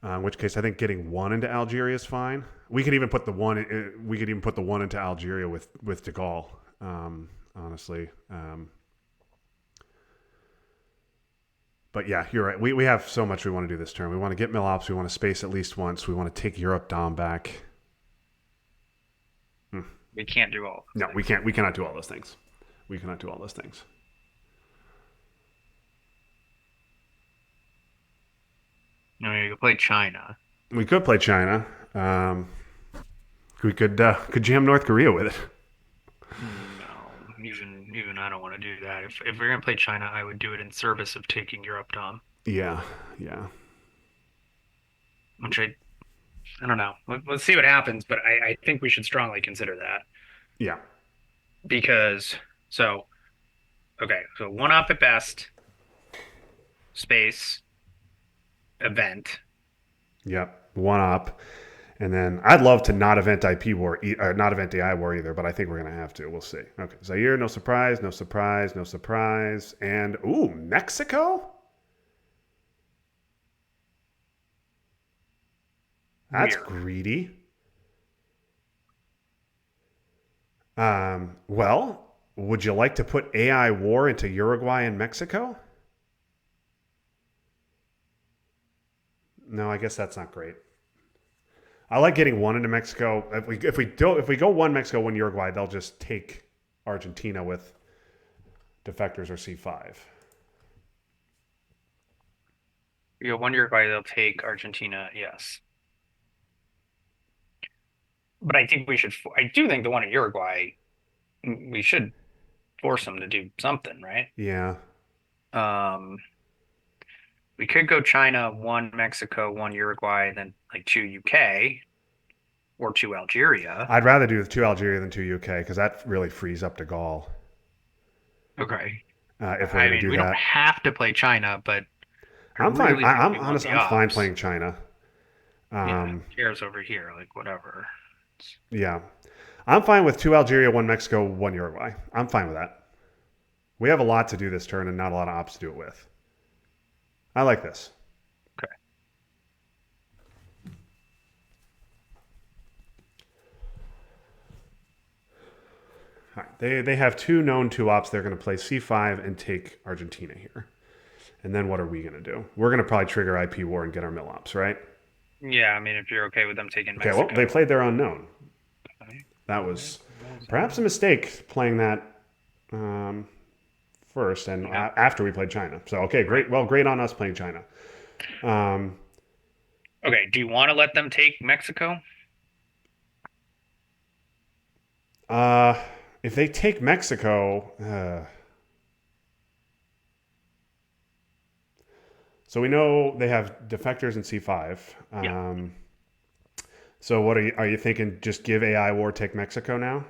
in which case I think getting one into Algeria is fine. We could even put the one. We could even put the one into Algeria with De Gaulle. Honestly, but yeah, you're right. We have so much we want to do this turn. We want to get mill ops. We want to space at least once. We want to take Europe Dom back. We can't do all No, those we things. can't. We cannot do all those things. We cannot do all those things. No, you play China. We could play China. We could jam North Korea with it. No, even I don't want to do that. If we're gonna play China, I would do it in service of taking Europe, Dom. Yeah, yeah, Which I don't know. Let's see what happens, but I think we should strongly consider that yeah, because so okay, so one up at best, space, event. yeah. One up, and then I'd love to not event IP war, not event AI war either, but I think we're gonna have to. We'll see. Okay, Zaire, no surprise, no surprise, no surprise, and ooh, Mexico. That's Weird. greedy. Well, would you like to put AI war into Uruguay and Mexico? No, I guess that's not great. I like getting one into Mexico. If we go one Mexico, one Uruguay, they'll just take Argentina with defectors or C5. You know, 1 year by they'll take Argentina, yes. But I think we should. I do think the one in Uruguay, we should force them to do something, right? Yeah, Um, we could go China, one Mexico, one Uruguay, then like two UK or two Algeria. I'd rather do two Algeria than two UK because that really frees up De Gaulle Okay. if we're I going to mean, do we don't that. have to play China, but I I'm fine. really think I'm we want honest. the I'm fine ops. playing China. Yeah, Um, cares over here, like whatever. yeah, I'm fine with two Algeria, one Mexico, one Uruguay. I'm fine with that. We have a lot to do this turn and not a lot of ops to do it with. I like this. Okay. All right. They have two known two ops. They're going to play C5 and take Argentina here. And then what are we going to do? We're going to probably trigger IP war and get our mill ops, right? Yeah, I mean, if you're okay with them taking Okay, well, they Mexico. played their unknown. Okay. That was perhaps a mistake playing that um, first and Yeah, after we played China. So, okay, right. great. Well, great on us playing China. Um, Okay, do you want to let them take Mexico? uh, if they take Mexico, so we know they have defectors in C5. Yeah. So what are you thinking? Just give AI war, take Mexico now?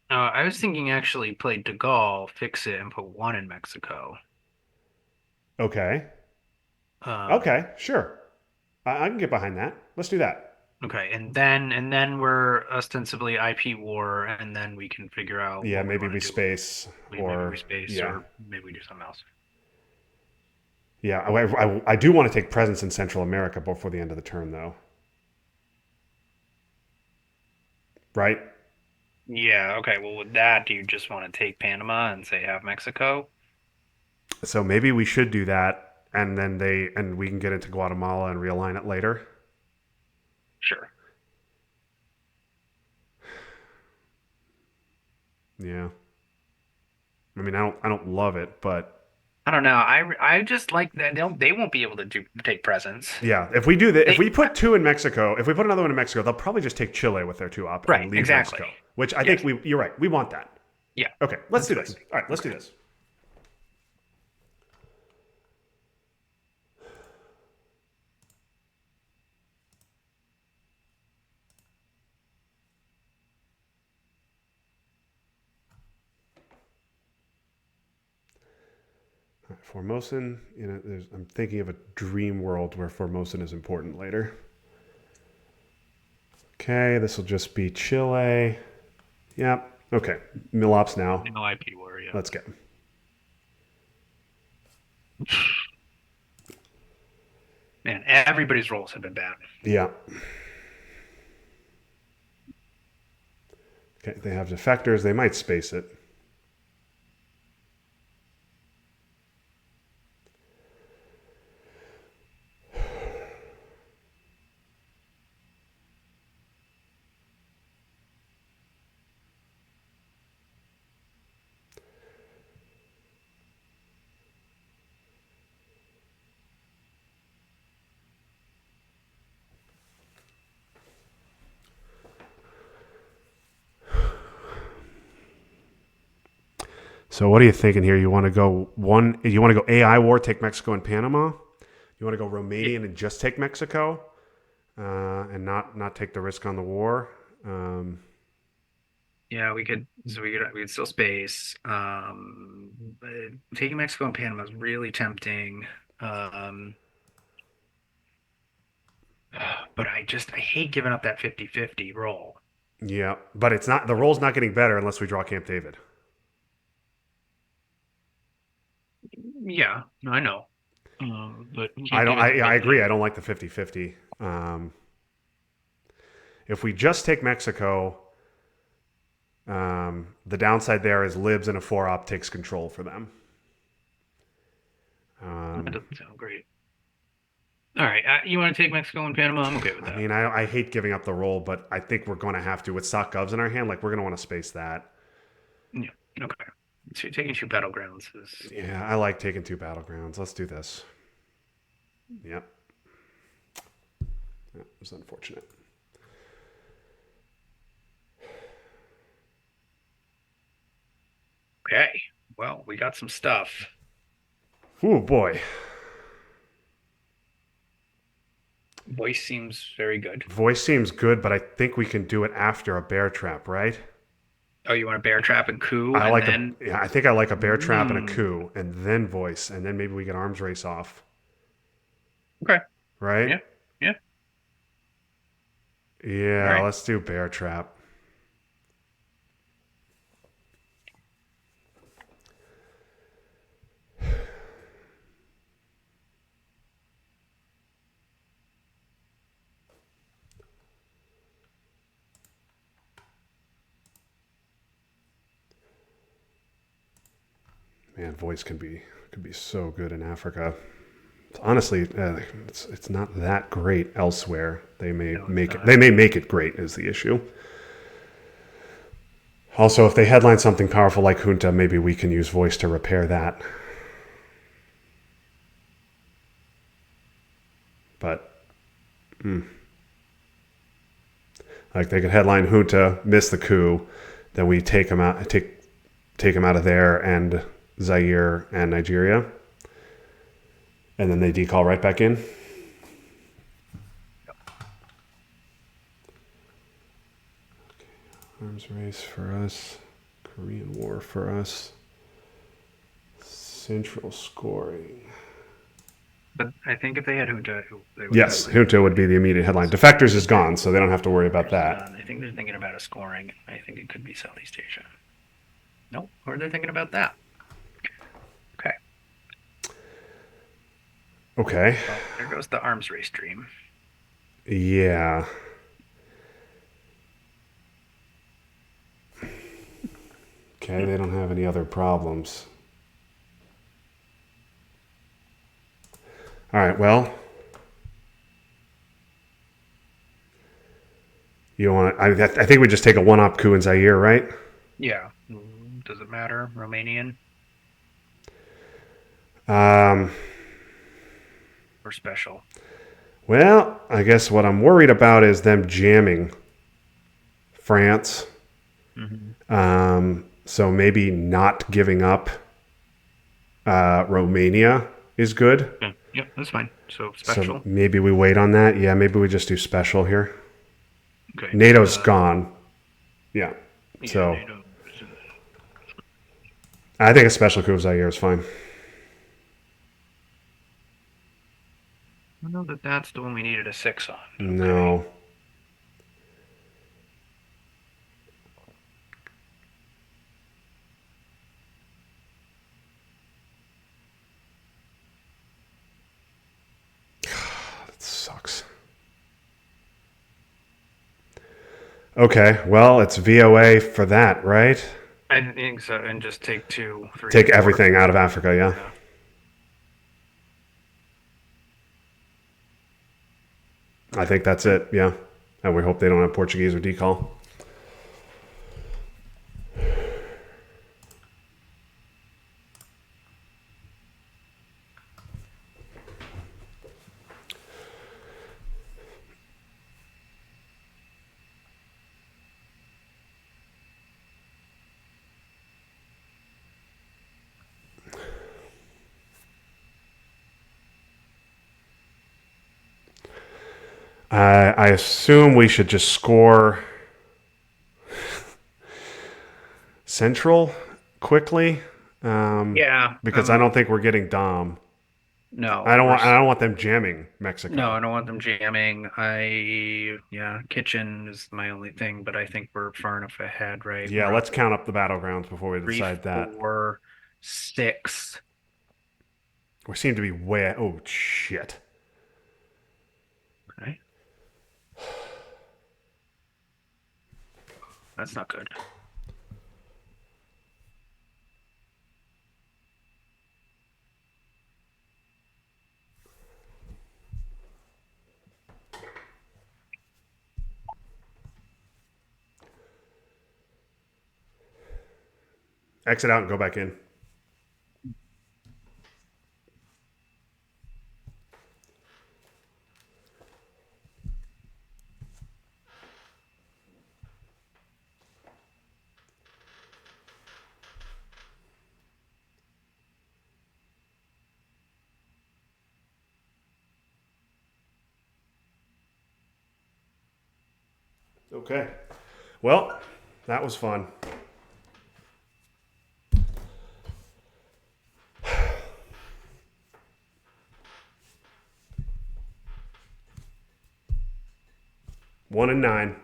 I was thinking actually play De Gaulle, fix it, and put one in Mexico. Okay. Um, Okay, sure. I can get behind that. Let's do that. okay, and then we're ostensibly IP war, and then we can figure out Yeah, what we maybe want we to do. space Maybe we or space, yeah. or maybe we do something else. Yeah, I do want to take presence in Central America before the end of the turn, though. Right? Yeah, okay. Well, with that, do you just want to take Panama and say have Mexico? So maybe we should do that, and then we can get into Guatemala and realign it later. Sure. Yeah. I mean, I don't love it, but I don't know. I just like that they won't be able to take presents. yeah. If we do that, if They we put two in Mexico, if we put another one in Mexico, they'll probably just take Chile with their two op right, and leave exactly. Mexico. Which I think Yes. you're right. We want that. Yeah. Okay, let's That's do what I this. think. All right, let's do Okay. this. All right, Formosan, I'm thinking of a dream world where Formosan is important later. Okay, this will just be Chile. Yep. Okay, Milops now. No IP war, yeah. Let's get. Man, everybody's roles have been bad. Yeah. Okay, they have defectors. They might space it. So what are you thinking here? You want to go one? You want to go AI war, take Mexico and Panama? You want to go Yeah, Romanian and just take Mexico, and not take the risk on the war? yeah, we could. So we could still space. But taking Mexico and Panama is really tempting. Um, but I hate giving up that 50-50 roll. Yeah, but it's not. The roll's not getting better unless we draw Camp David. Yeah, I know. But I Camp don't. David's I agree. I ability. don't like the 50-50. If we just take Mexico, The downside there is Libs and a 4-op takes control for them. That doesn't sound great. All right, you want to take Mexico and Panama? I'm okay with I that. mean, I hate giving up the roll, but I think we're going to have to. With sock govs in our hand, like we're going to want to space that. Yeah. Okay. So taking 2 battlegrounds is Yeah, I like taking 2 battlegrounds. Let's do this. Yep. It was unfortunate. okay. Well, we got some stuff. Oh boy. Voice seems very good. Voice seems good, but I think we can do it after a bear trap, right? Oh, you want a bear trap and coup, I and like a then yeah, I think I like a bear trap and a mm, coup, and then voice, and then maybe we get arms race off, okay. right? Yeah. Yeah. All Yeah, right. let's do bear trap. Man, voice can be so good in Africa. Honestly, it's not that great elsewhere. No, it's not. They may make it great is the issue. Also, if they headline something powerful like Junta, maybe we can use voice to repair that. But like they could headline Junta, miss the coup, then we take them out of there and Zaire and Nigeria, and then they decall right back in. Arms race for us, Korean War for us, central scoring. But I think if they had Junta, they would Yes, headline. Junta would be the immediate headline. Defectors is gone, so they don't have to worry about that. I think they're thinking about a scoring. I think it could be Southeast Asia. Nope. Or they're thinking about that. Okay. Okay. Well, there goes the arms race dream. Yeah. Okay, they don't have any other problems. All right, well, you want to, I think we just take a one-op coup in Zaire, right? Yeah. Does it matter? Romanian Um, or special? well, I guess what I'm worried about is them jamming France. Mm-hmm. So maybe not giving up Romania is good. Yeah. Yep, that's fine. So So special. maybe we wait on that. Yeah, maybe we just do special here. Okay. NATO's gone. Yeah. Yeah, So NATO. I think a special coup of Zaire is fine. I know that that's the one we needed a 6 on. Okay. No. That sucks. Okay, well, it's VOA for that, right? I think so. And just take 2, 3, Take 4. everything out of Africa, yeah. Yeah. I think that's it, yeah. And we hope they don't have Portuguese or decall. I assume we should just score Central quickly, Yeah. because I don't think we're getting Dom. No, I don't want them jamming Mexico. no, I don't want them jamming. Yeah, kitchen is my only thing, but I think we're far enough ahead, right? Yeah, We're let's up count up the battlegrounds before we 3, decide that. 4, 6. We seem to be way. Oh shit! Okay. That's not good. Exit out and go back in. Okay. Well, that was fun. One and nine.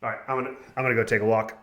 All right, I'm gonna go take a walk.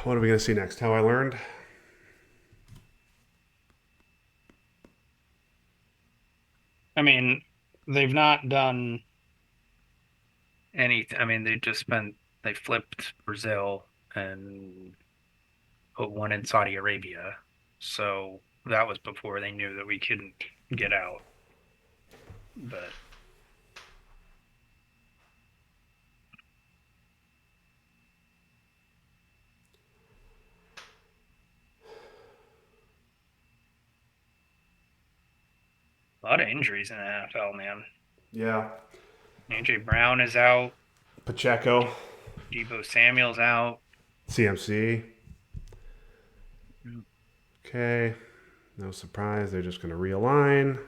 What are we gonna see next? How I learned. I mean, they've not done. I mean, they flipped Brazil and put one in Saudi Arabia. So that was before they knew that we couldn't get out. But a lot of injuries in the NFL, man. Yeah. AJ Brown is out. Pacheco, Debo Samuel's out. CMC. Okay. No surprise. They're just gonna realign.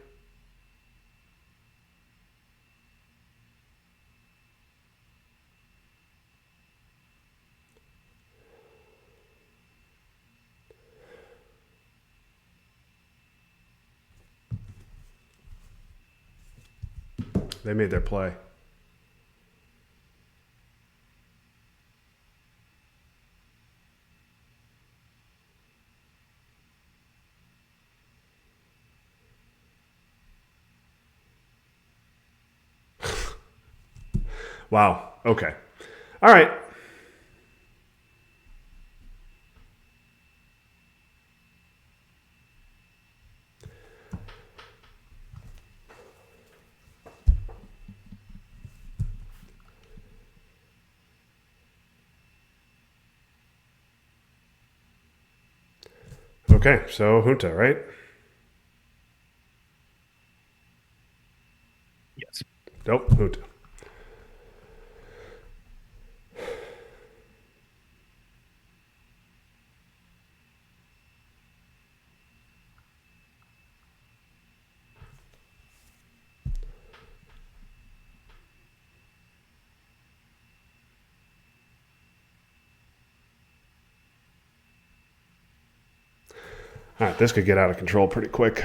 They made their play. Wow. Okay. All right. Okay, so Junta, right? Yes. Nope, Junta. All right, this could get out of control pretty quick.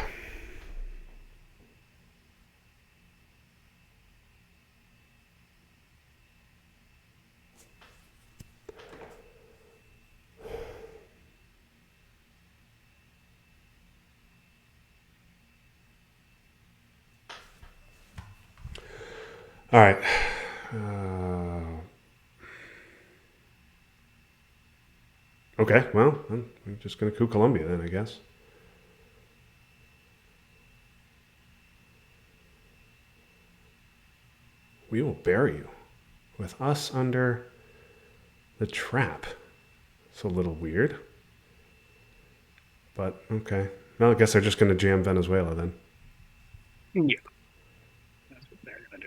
All right. Okay, well, I'm just going to coup Colombia then, I guess. We will bury you with us under the trap. It's a little weird. But, okay. Well, I guess they're just going to jam Venezuela then. Yeah. That's what they're gonna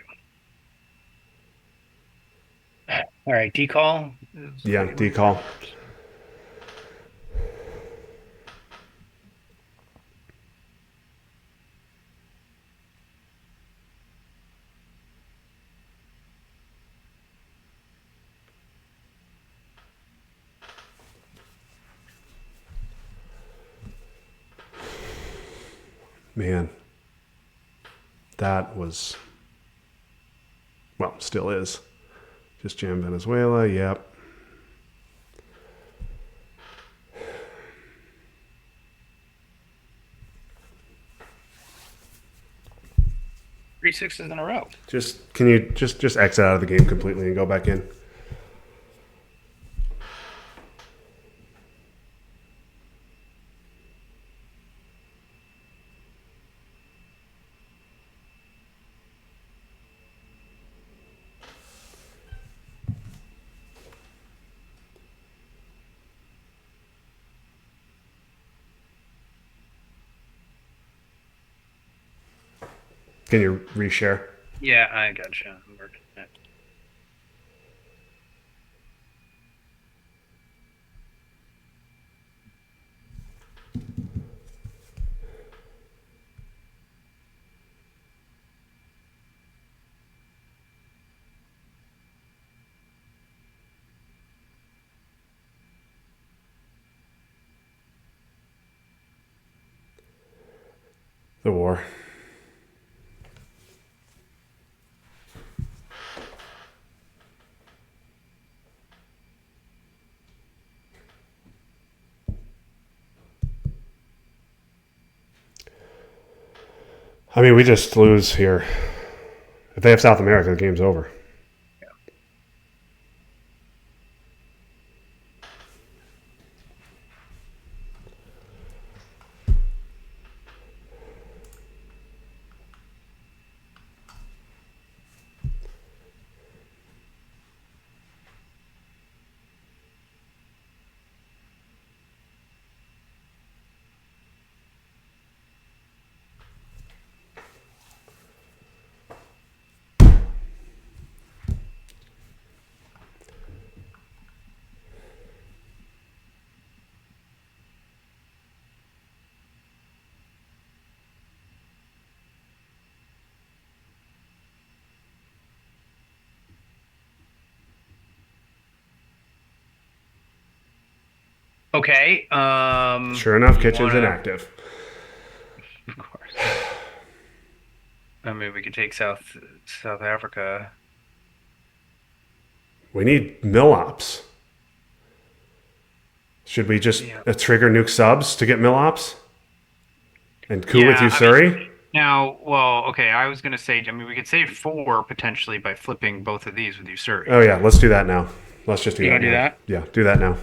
do. All right, decall. Yeah, decall. Man, that was, well, still is. Just jam Venezuela, yep. Three sixes in a row. Can you just exit out of the game completely and go back in? Can you reshare? Yeah, I gotcha. I'm working it. The war. I mean, we just lose here. If they have South America, the game's over. Okay. Sure enough, You Kitchen's wanna- inactive. Of course. I mean, we could take South Africa. We need Millops. Should we just Yeah. trigger nuke subs to get Millops? And coup with Yeah, I Usuri? Now, well, okay, I was gonna say, I mean, we could save 4 potentially by flipping both of these with Usuri. Oh, yeah, let's do that now. Let's just do You that wanna do now. that? Yeah, do that now.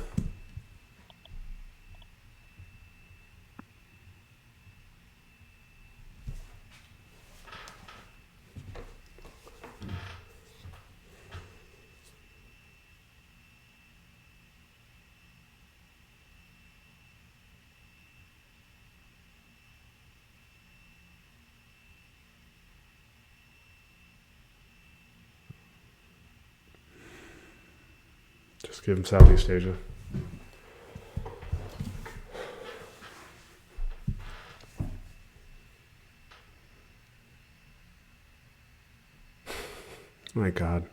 Just give them Southeast Asia. My God.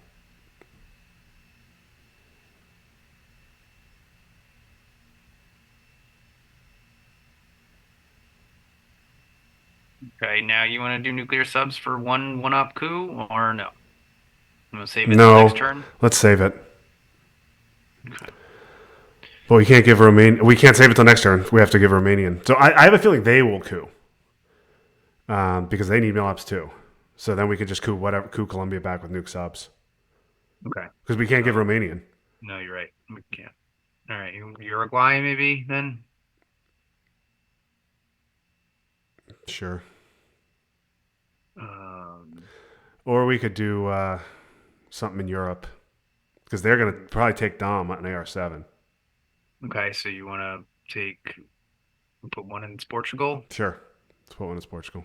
Okay, now you want to do nuclear subs for one op coup or no? I'm gonna save it till next No, turn. let's save it. Okay. But we can't give Romania. We can't save it till next turn. We have to give Romanian. So I have a feeling they will coup, because they need mill-ups too. So then we could just coup Colombia back with nuke subs Okay. because we can't give Romanian. No, you're right. We can't. All right, Uruguay maybe then. Sure. Um, Or we could do something in Europe because they're gonna probably take Dom on an AR7. okay, so you want to put one in Portugal? Sure. Let's put one in Portugal.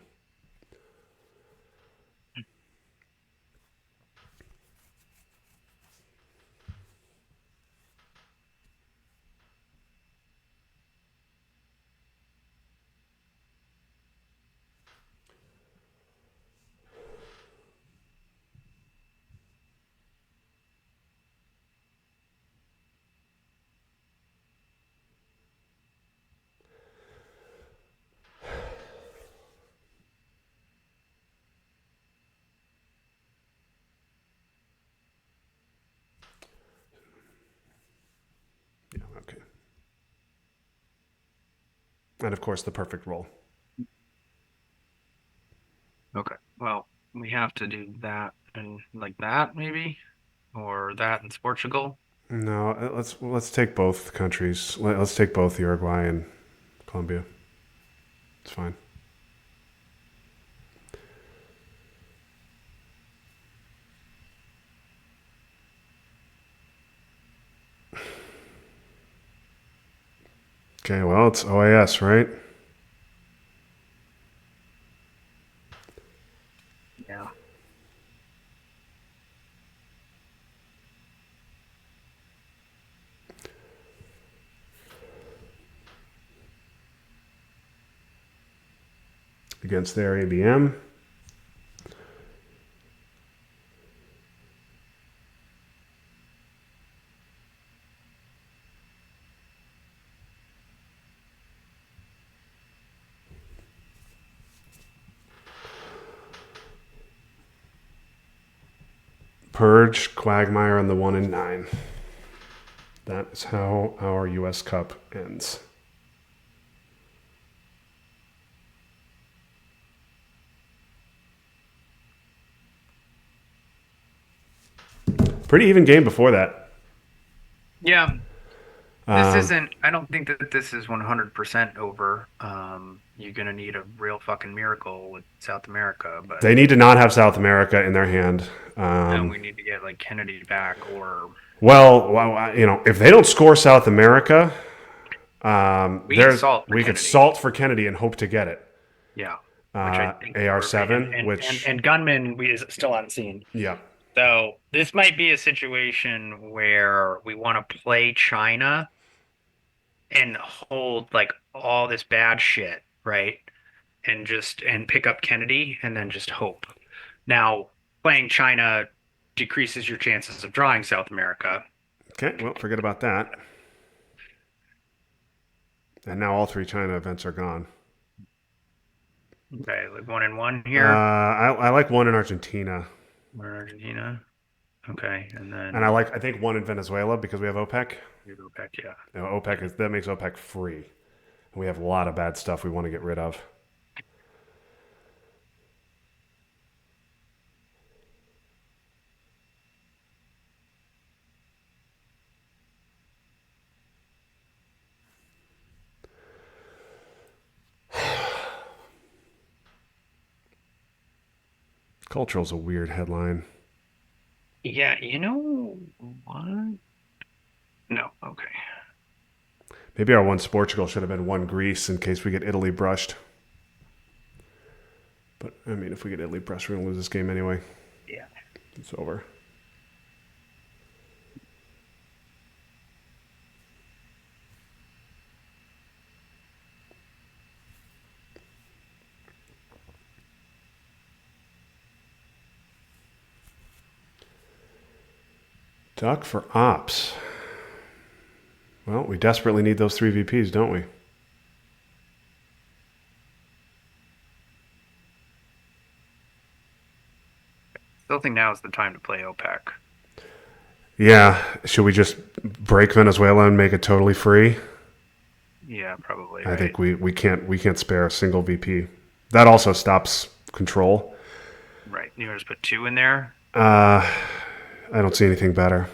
Yeah. Okay. And of course, the perfect roll. Okay. Well, we have to do that and like that maybe, or that in Portugal. No, let's take both countries. Let's take both Uruguay and Colombia. It's fine. Okay, well, it's OAS, right? Yeah. Against their ABM. Purge, Quagmire, and the 1 and 9. That is how our U.S. Cup ends. Pretty even game before that. Yeah. This Um, isn't, I don't think that this is 100% over. You're gonna need a real fucking miracle with South America, but they need to not have South America in their hand. and we need to get like Kennedy back or If they don't score South America, we can salt for we could Kennedy. salt for Kennedy and hope to get it. Yeah. Which I think AR7, and gunman we is still unseen. yeah. So this might be a situation where we want to play China and hold like all this bad shit, right? And pick up Kennedy and then just hope. Now, playing China decreases your chances of drawing South America. Okay, well, forget about that. And now all 3 China events are gone. Okay, like 1-1 Uh, here. I like one in Argentina, We're in Argentina. Okay, and and then I think one in Venezuela because we have OPEC. you go back, yeah. That makes OPEC free, and we have a lot of bad stuff we want to get rid of. Cultural's a weird headline. Yeah, you know what? No, okay. Maybe our one Portugal should have been one Greece in case we get Italy brushed. But I mean, if we get Italy brushed, we're gonna lose this game anyway. Yeah. It's over. Duck for ops. Well, we desperately need those 3 VPs, don't we? Still think now is the time to play OPEC. Yeah. Should we just break Venezuela and make it totally free? Yeah, probably, I right? think we can't spare a single VP. That also stops control. Right. You want to just put 2 in there? I don't see anything better.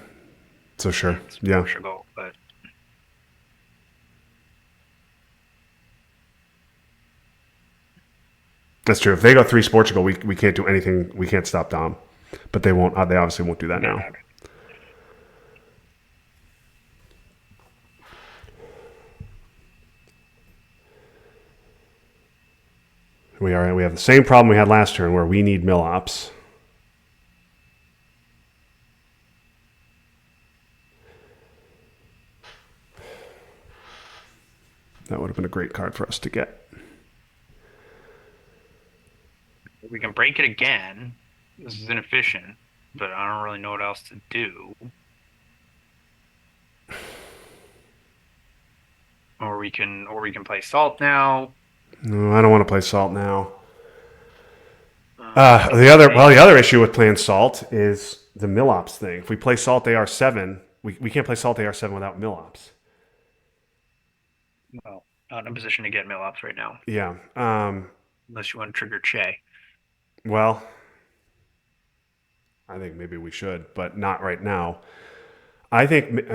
So sure. It's Yeah. Portugal, but That's true. If they go 3 Portugal, we can't do anything. We can't stop Dom. But they won't. They obviously won't do that now. yeah. We have the same problem we had last turn where we need mill ops. That would have been a great card for us to get. We can break it again. This is inefficient, but I don't really know what else to do. Or we can play salt now. No, I don't want to play Salt now. I think The other issue with playing Salt is the mill ops thing. If we play Salt AR7, we can't play Salt AR7 without mill ops. well, not in a position to get mill ops right now, Yeah. unless you want to trigger Che. Well, I think maybe we should, but not right now. I think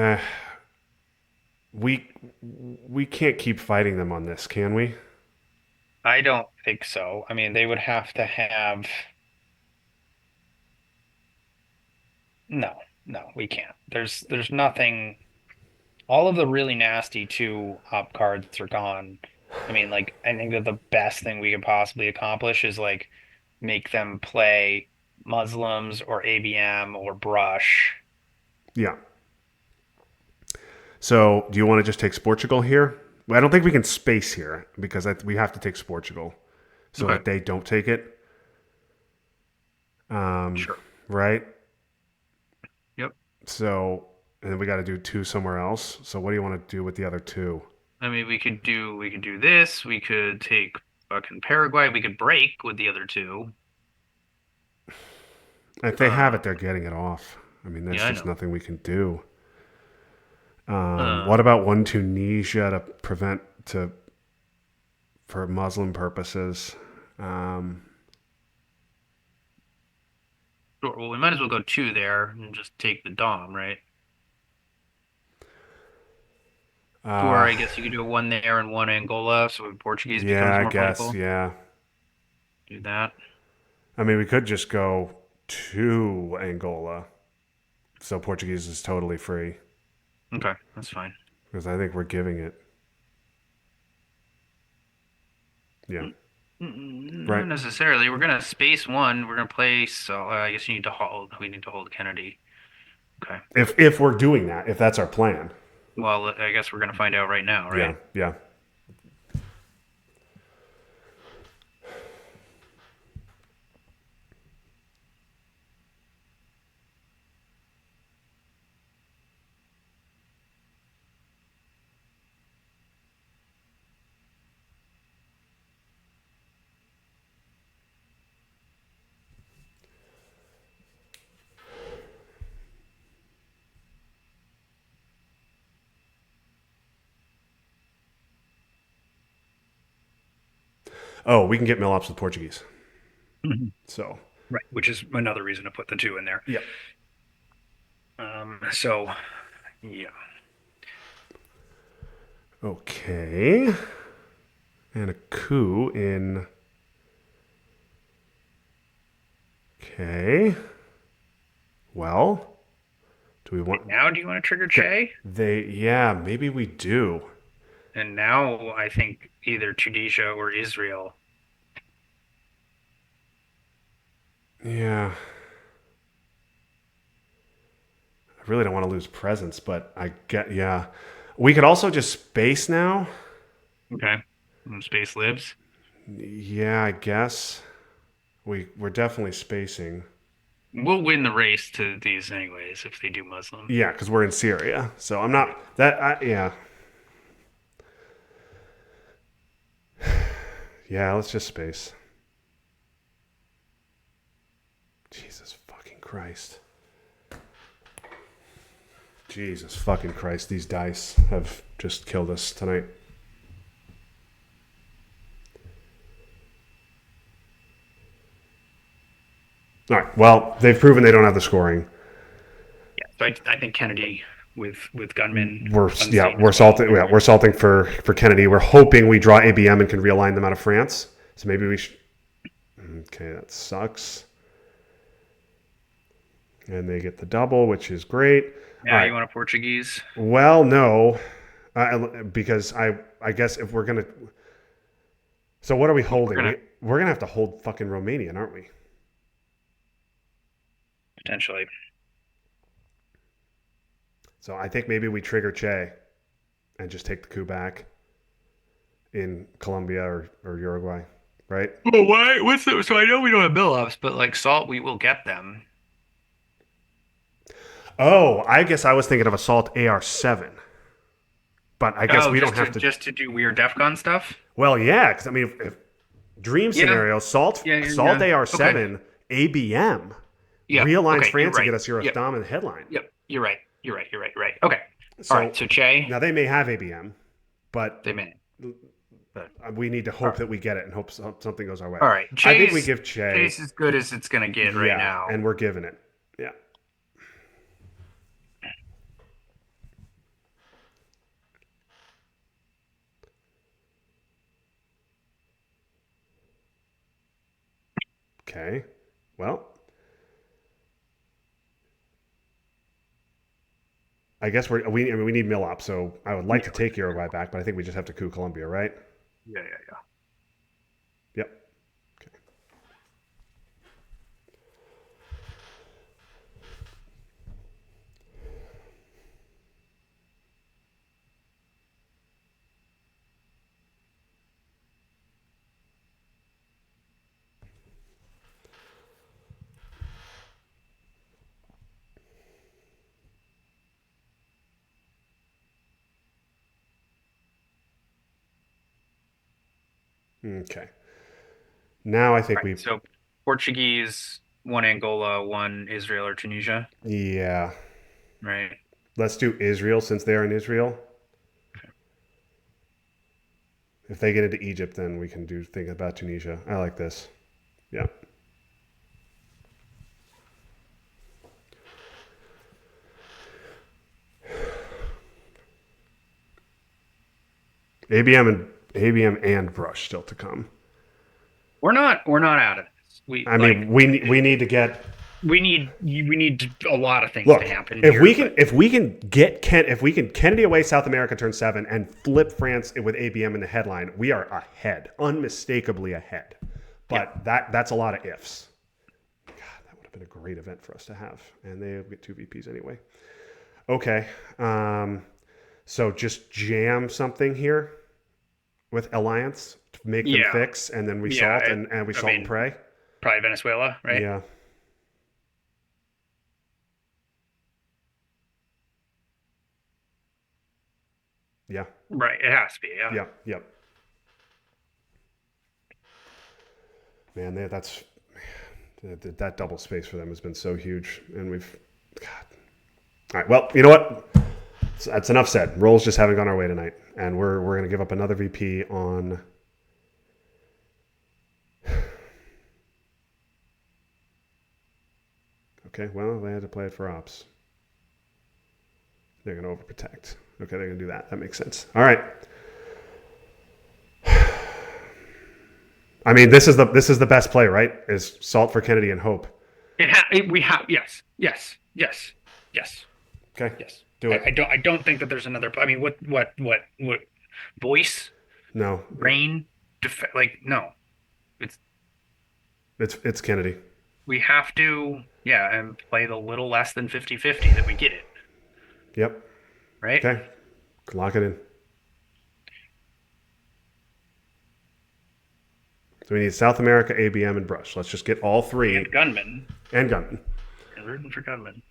we can't keep fighting them on this, can we? I don't think so. I mean, they would have to have. No, no, we can't. There's nothing. All of the really nasty 2 op cards are gone. I mean, like, I think that the best thing we could possibly accomplish is like make them play Muslims or ABM or Brush. Yeah. So, do you want to just take Portugal here? Well, I don't think we can space here because we have to take Portugal so Okay. that they don't take it. Sure. Right? Yep. So, and then we got to do 2 somewhere else. So, what do you want to do with the other 2? I mean, we could do this. We could take fucking Paraguay. We could break with the other 2. If they have it, they're getting it off. I mean, there's Yeah, I just know. nothing we can do. Uh, What about one Tunisia to prevent to for Muslim purposes? Um, sure. Well, we might as well go 2 there and just take the Dom, right? Or uh, I guess you could do a 1 there and 1 Angola, so Portuguese yeah, becomes I more guess. playable. Yeah. Do that. I mean, we could just go to Angola, so Portuguese is totally free Okay, that's fine. because I think we're giving it. Yeah. Not Right. necessarily. We're gonna space 1. We're gonna play. So I guess you need to hold. We need to hold Kennedy. Okay. If we're doing that, if that's our plan. Well, I guess we're gonna find out right now, Yeah. right? Yeah. Oh, we can get Milops with Portuguese. Mhm. So. Right, which is another reason to put the 2 in there. Yeah. So yeah. Okay. And a coup in. Okay. Well, do we want Now, do you want to trigger Che? yeah, maybe we do. And now I think either Tunisia or Israel. Yeah. I really don't want to lose presence, but I get yeah. We could also just space now. Okay. Space libs. Yeah, I guess. We're definitely spacing. We'll win the race to these anyways if they do Muslim. Yeah, because we're in Syria. So I'm not that. Yeah, yeah. Let's just space. Jesus fucking Christ. Jesus fucking Christ. These dice have just killed us tonight. All right. Well, they've proven they don't have the scoring. Yeah, so I think Kennedy with gunmen. We're unseen we're as well. salting. Yeah, we're salting for Kennedy. We're hoping we draw ABM and can realign them out of France. So maybe we should. Okay, that sucks. And they get the double, which is great. Yeah, All right. you want a Portuguese? Well, no, because I guess if we're gonna. So what are we holding? We're gonna have to hold fucking Romanian, aren't we? Potentially. So I think maybe we trigger Che and just take the coup back in Colombia or Uruguay, right? Well, why? What's the? So I know we don't have bill-ups, but like salt, we will get them. Oh, I guess I was thinking of Assault AR-7. But I guess we don't have to. Just to do weird DEF CON stuff. Well, yeah, because I mean, if dream scenario, Salt AR-7, ABM, realigns France and get us Eurostom in the headline. Yep, you're right. Okay. So, all right, so Che. Now they may have ABM, but They may. we need to hope that we get it and hope something goes our way. All right, I think we give Che. Che's as good as it's gonna get right now, and we're giving it. Yeah. Okay. Well, I guess I mean, we need Millop, so I would like to take Uruguay back, but I think we just have to coup Colombia, right? Yeah. Yep. Okay. Okay. Now I think So Portuguese, one Angola, one Israel or Tunisia. Yeah. Right. Let's do Israel since they're in Israel. If they get into Egypt, then we can think about Tunisia. I like this. Yeah. ABM and Brush still to come. We're not out of this. We need to get. We need a lot of things to happen. If we can Kennedy away, South America turn 7 and flip France with ABM in the headline, we are ahead, unmistakably ahead. But that's a lot of ifs. God, that would have been a great event for us to have, and they get 2 VPs anyway. Okay, so just jam something here with Alliance to make them fix, and then we salt and we salt and pray. Probably Venezuela, right? Yeah. Yeah. Right. It has to be. Yeah. Yep. Man, that double space for them has been so huge, and God. All right. Well, you know what? That's enough said. Rolls just haven't gone our way tonight, and we're going to give up another VP on. Okay. Well, they had to play it for ops. They're going to overprotect. Okay, they're going to do that. That makes sense. All right. I mean, this is the best play, right? Is salt for Kennedy and hope. We have yes. Okay. Yes. Do it. I don't think that there's another. I mean, what voice? No. Rain? No. It's Kennedy. We have to and play the little less than 50-50 that we get it. Yep. Right? Okay. Lock it in. So we need South America, ABM, and Brush. Let's just get all 3. And Gunman. And Gunman. Rooting for gunmen.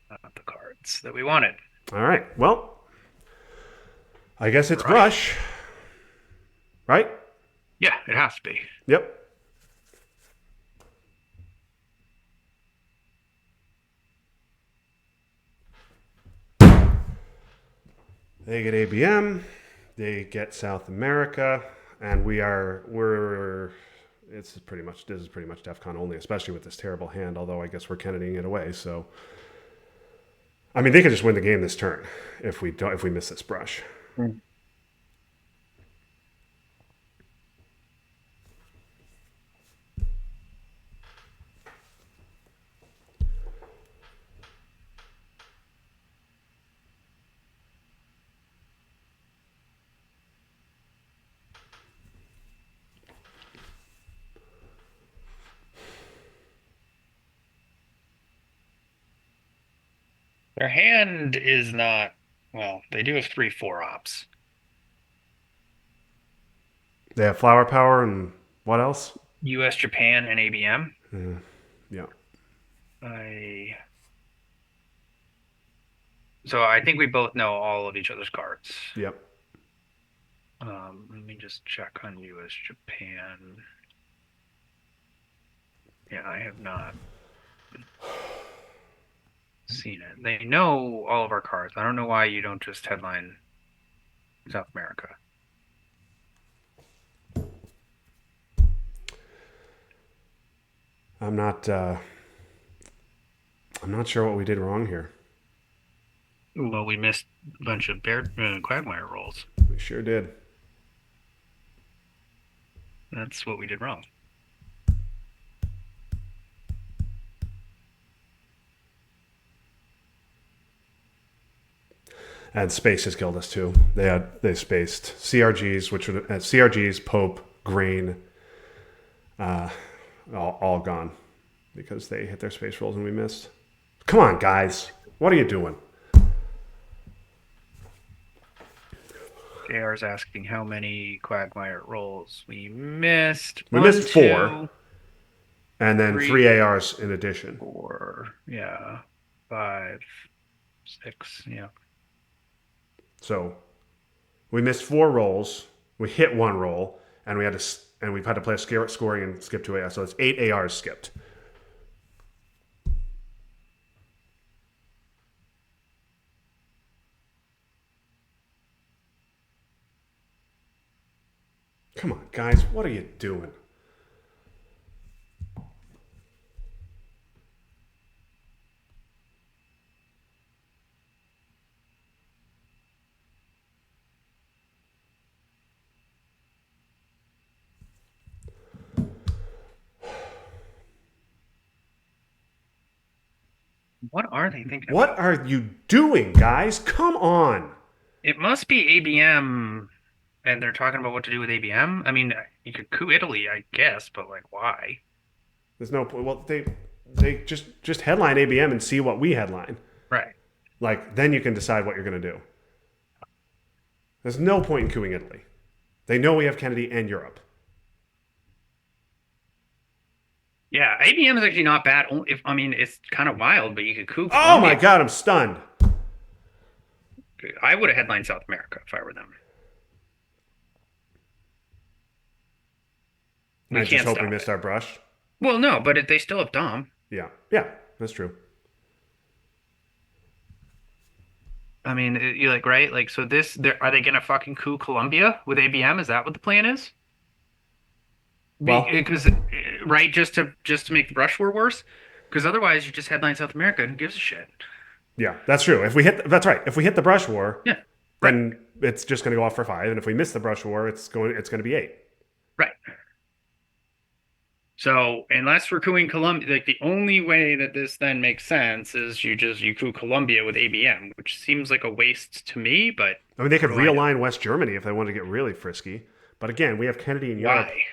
Not the cards that we wanted. All right. Well, I guess it's Brush. brush. Right? Yeah, it has to be. Yep. They get ABM. They get South America, and we're. This is pretty much DEFCON only, especially with this terrible hand. Although I guess we're Kennedying it away. So, I mean, they could just win the game this turn if we miss this brush. Their hand is not, well, they do have 3/4 ops. They have flower power and what else? US, Japan, and ABM. Yeah. So I think we both know all of each other's cards. Yep. Let me just check on US, Japan. Yeah, I have not seen it. They know all of our cards. I don't know why you don't just headline South America. I'm not sure what we did wrong here. Well, we missed a bunch of Quagmire rolls. We sure did. That's what we did wrong. And space has killed us too. They spaced CRGs, which were CRGs, Pope, Grain, all gone because they hit their space rolls and we missed. Come on, guys, what are you doing? JR is asking how many Quagmire rolls we missed. We missed 4, and then 3 ARs in addition. 4, yeah, 5, 6, yeah. So we missed 4 rolls. We hit 1 roll, and we've had to play a scoring and skip 2 ARs. So it's 8 ARs skipped. Come on, guys, what are you doing? What are they thinking What about? are you doing, guys? Come on. It must be ABM, and they're talking about what to do with ABM. I mean, you could coup Italy, I guess, but like, why? There's no point. Well, they just headline ABM and see what we headline. Right. Like, then you can decide what you're going to do. There's no point in cooing Italy. They know we have Kennedy and Europe. Yeah, ABM is actually not bad. I mean, it's kind of wild, but you could coup. Oh my God, I'm stunned. I would have headlined South America if I were them. I just hope we missed our brush. Well, no, but they still have Dom. Yeah, that's true. I mean, you like right? Like, so are they gonna fucking coup Colombia with ABM? Is that what the plan is? Well, Because right, just to make the brush war worse. Because otherwise, you just headline South America. Who gives a shit? yeah, that's true. That's right. If we hit the brush war, Yeah, then it's just going to go off for 5, and if we miss the brush war, it's going to be 8. right. So unless we're cooing Colombia, like the only way that this then makes sense is you coup Colombia with ABM, which seems like a waste to me. But I mean, they could realign West Germany if they wanted to get really frisky. But again, we have Kennedy in Europe. Why?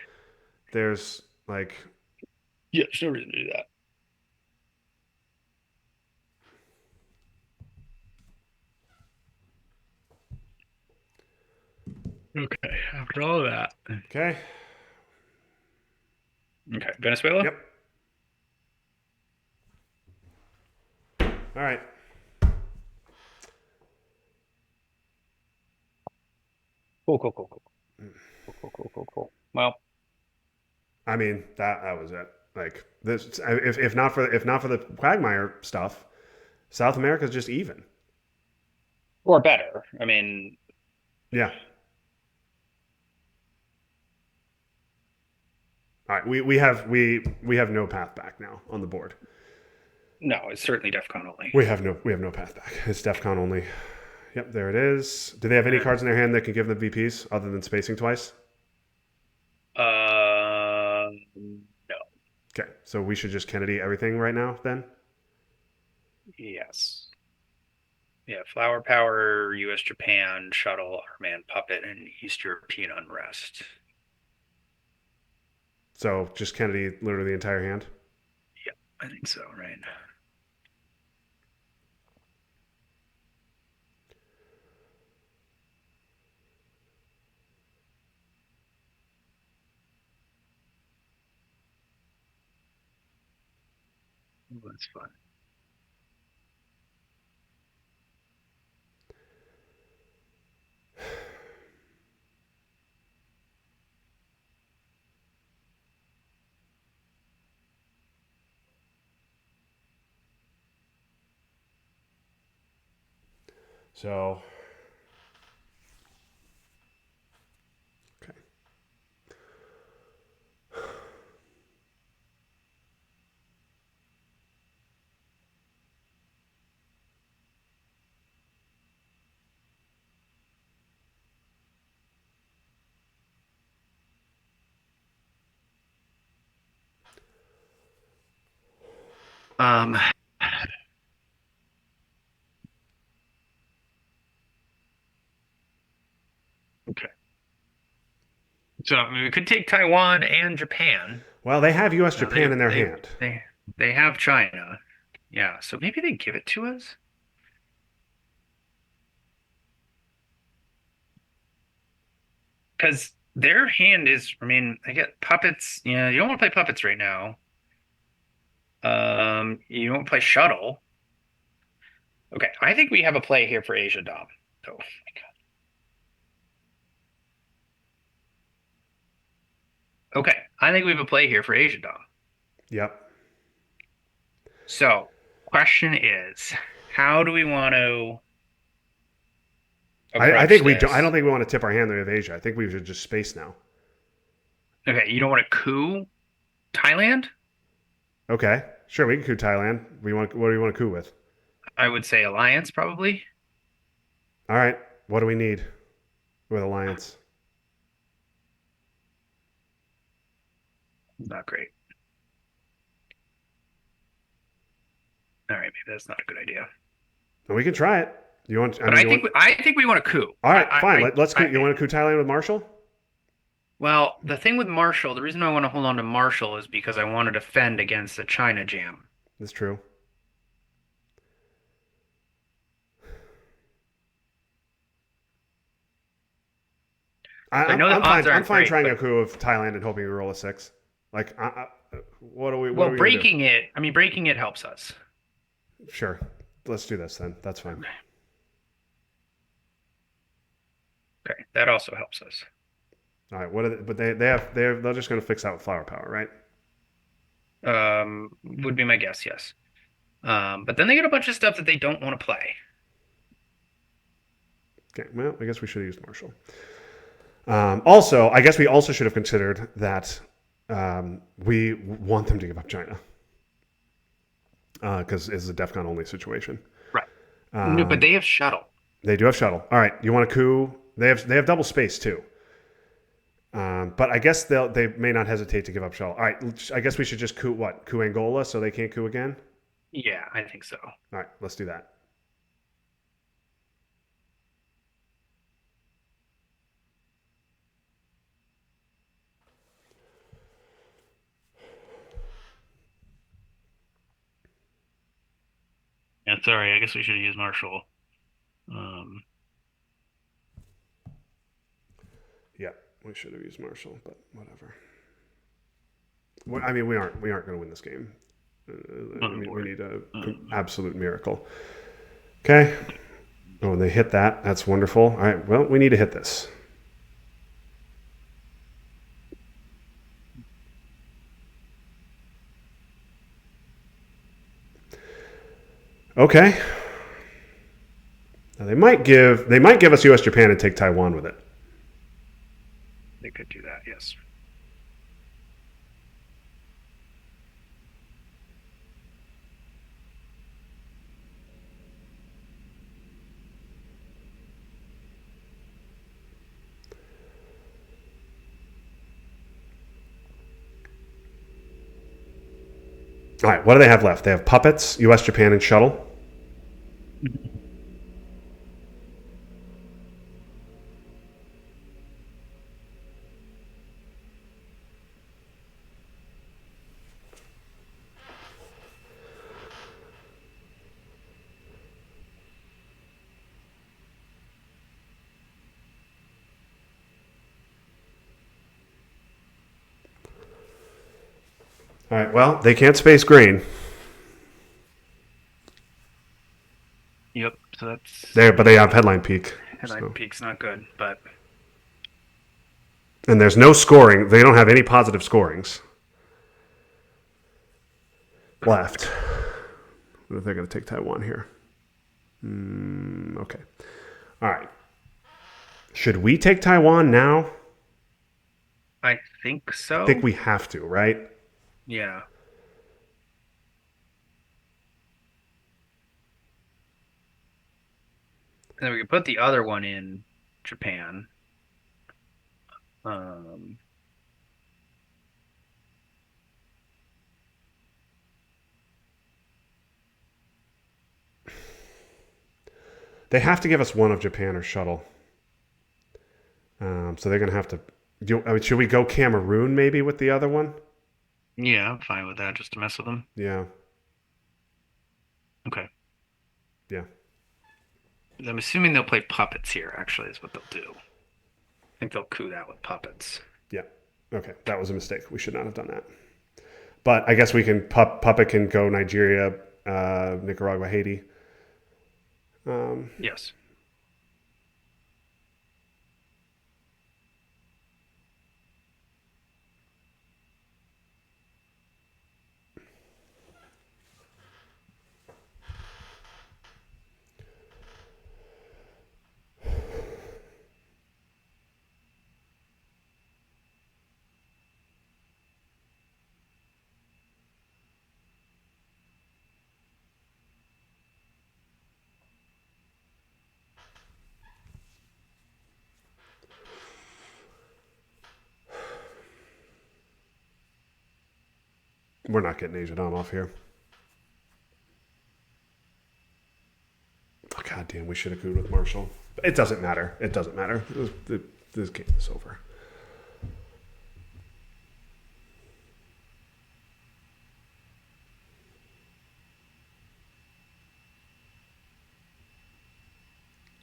There's like, Yeah, there's no reason to do that. Okay, after all of that. Okay. Okay, Venezuela. Yep. All right. Cool, cool, cool, cool, cool, cool, cool, cool, cool. Well, I mean, that was it. Like this, if not for the Quagmire stuff, South America's just even. or better. I mean, Yeah. All right. We have no path back now on the board. no, it's certainly DEFCON only. We have no path back. It's DEFCON only. Yep, there it is. Do they have any cards in their hand that can give them VPs other than spacing twice? No. Okay, so we should just Kennedy everything right now then. Yes. Yeah, Flower Power, U.S. Japan, Shuttle, Arman Puppet, and East European Unrest. So just Kennedy literally the entire hand. Yeah, I think so, right? Oh, that's fun. So okay. Um, okay. So I mean, we could take Taiwan and Japan. Well, they have U.S. Now Japan in their they hand. they they have China. Yeah, so maybe they give it to us. Because their hand is, I mean, I get puppets. Yeah, you don't want to play puppets right now. You don't play shuttle. Okay, I think we have a play here for Asia Dom. Oh my God. Okay, I think we have a play here for Asia Dom. Yep. So, question is, how do we want to I approach think we don't. I this? don't think we want to tip our hand with Asia. I think we should just space now. Okay, you don't want to coup Thailand? Okay, sure. We can coup Thailand. We want. What do you want to coup with? I would say alliance probably. All right. What do we need with alliance? Not great. All right, maybe that's not a good idea. We can try it. You want? I But mean, you want? I think we want to coup. All right, fine. Let's coup. I You want to coup Thailand with Marshall? well, the thing with Marshall, the reason I want to hold on to Marshall is because I want to defend against the China jam. That's true. So I know the odds I'm aren't fine great, trying but a coup of Thailand and hoping we roll a six. Like, what are we? What well, are we gonna do? breaking it helps us. Sure. Let's do this then. That's fine. Okay, that also helps us. All right. What are they, but they're just going to fix that with flower power, right? Would be my guess, yes. But then they get a bunch of stuff that they don't want to play. Okay. Well, I guess we should have used Marshall. Also, I guess we also should have considered that we want them to give up China because it's a DEFCON only situation. Right. No, but they have shuttle. They do have shuttle. All right. You want a coup? They have double space too. But I guess they may not hesitate to give up shuttle. All right. I guess we should just coup what? Coup Angola so they can't coup again? Yeah, I think so. All right. Let's do that. Yeah, sorry, I guess we should have used Marshall. Um, We should have used Marshall, but whatever. I mean, we aren't going to win this game. I mean, we need a absolute miracle. Okay. Oh, and they hit that. That's wonderful. All right. Well, we need to hit this. Okay. Now they might give us U.S. Japan and take Taiwan with it. They could do that, yes. All right. What do they have left? They have puppets, U.S. Japan, and shuttle. All right. Well, they can't space green. Yep. So that's But they have headline peak. headline So. peak's not good, but And there's no scoring. They don't have any positive scorings left. What if they're going to take Taiwan here? Okay. All right. Should we take Taiwan now? I think so. I think we have to, right? Yeah. And then we could put the other one in Japan. Um, They have to give us one of Japan or shuttle. So they're going to have to. Should we go Cameroon maybe with the other one? yeah, I'm fine with that, just to mess with them. Yeah. Okay. Yeah. I'm assuming they'll play puppets here, actually, is what they'll do. I think they'll coup that with puppets. Yeah. Okay. That was a mistake. We should not have done that. But I guess we can. Puppet can go Nigeria, Nicaragua, Haiti. Yes. We're not getting Asia Dom off here. Oh, God damn, we should have cooed with Marshall. It doesn't matter. It doesn't matter. This game is over.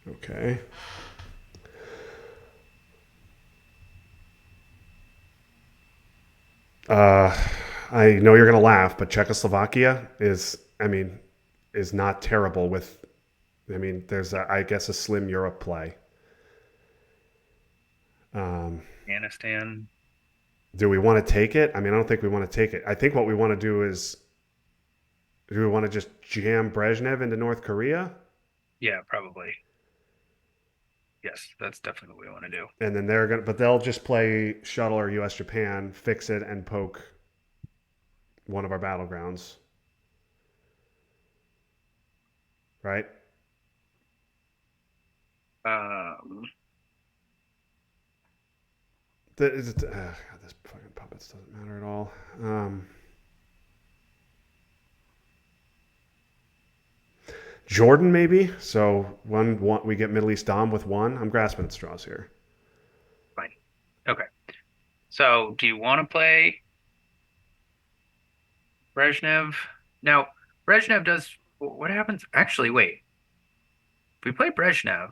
Okay. I know you're going to laugh, but Czechoslovakia is not terrible with. I mean, there's I guess a slim Europe play. Afghanistan. Do we want to take it? I mean, I don't think we want to take it. I think what we want to do is, do we want to just jam Brezhnev into North Korea? Yeah, probably. Yes, that's definitely what we want to do. And then they'll just play shuttle or U.S. Japan, fix it, and poke one of our battlegrounds. Right? God, this fucking puppets doesn't matter at all. Jordan, maybe. So one, we get Middle East Dom with one. I'm grasping at straws here. Fine. Okay. So, do you want to play Brezhnev? Now, Brezhnev does. What happens? Actually, wait. If we play Brezhnev,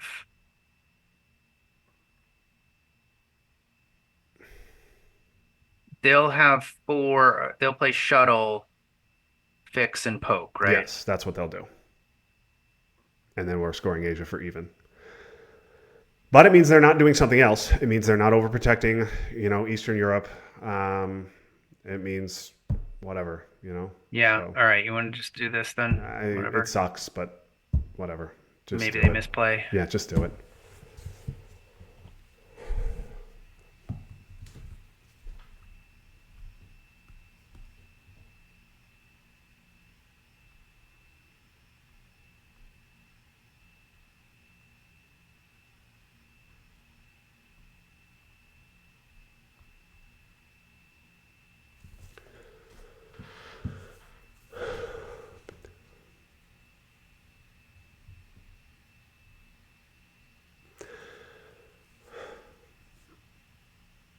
they'll have four. They'll play shuttle, fix, and poke, right? Yes, that's what they'll do. And then we're scoring Asia for even. But it means they're not doing something else. It means they're not overprotecting, Eastern Europe. It means whatever, Yeah. So All right. You want to just do this then? it Whatever. sucks, but whatever. Just Maybe do they it. misplay. Yeah, just do it.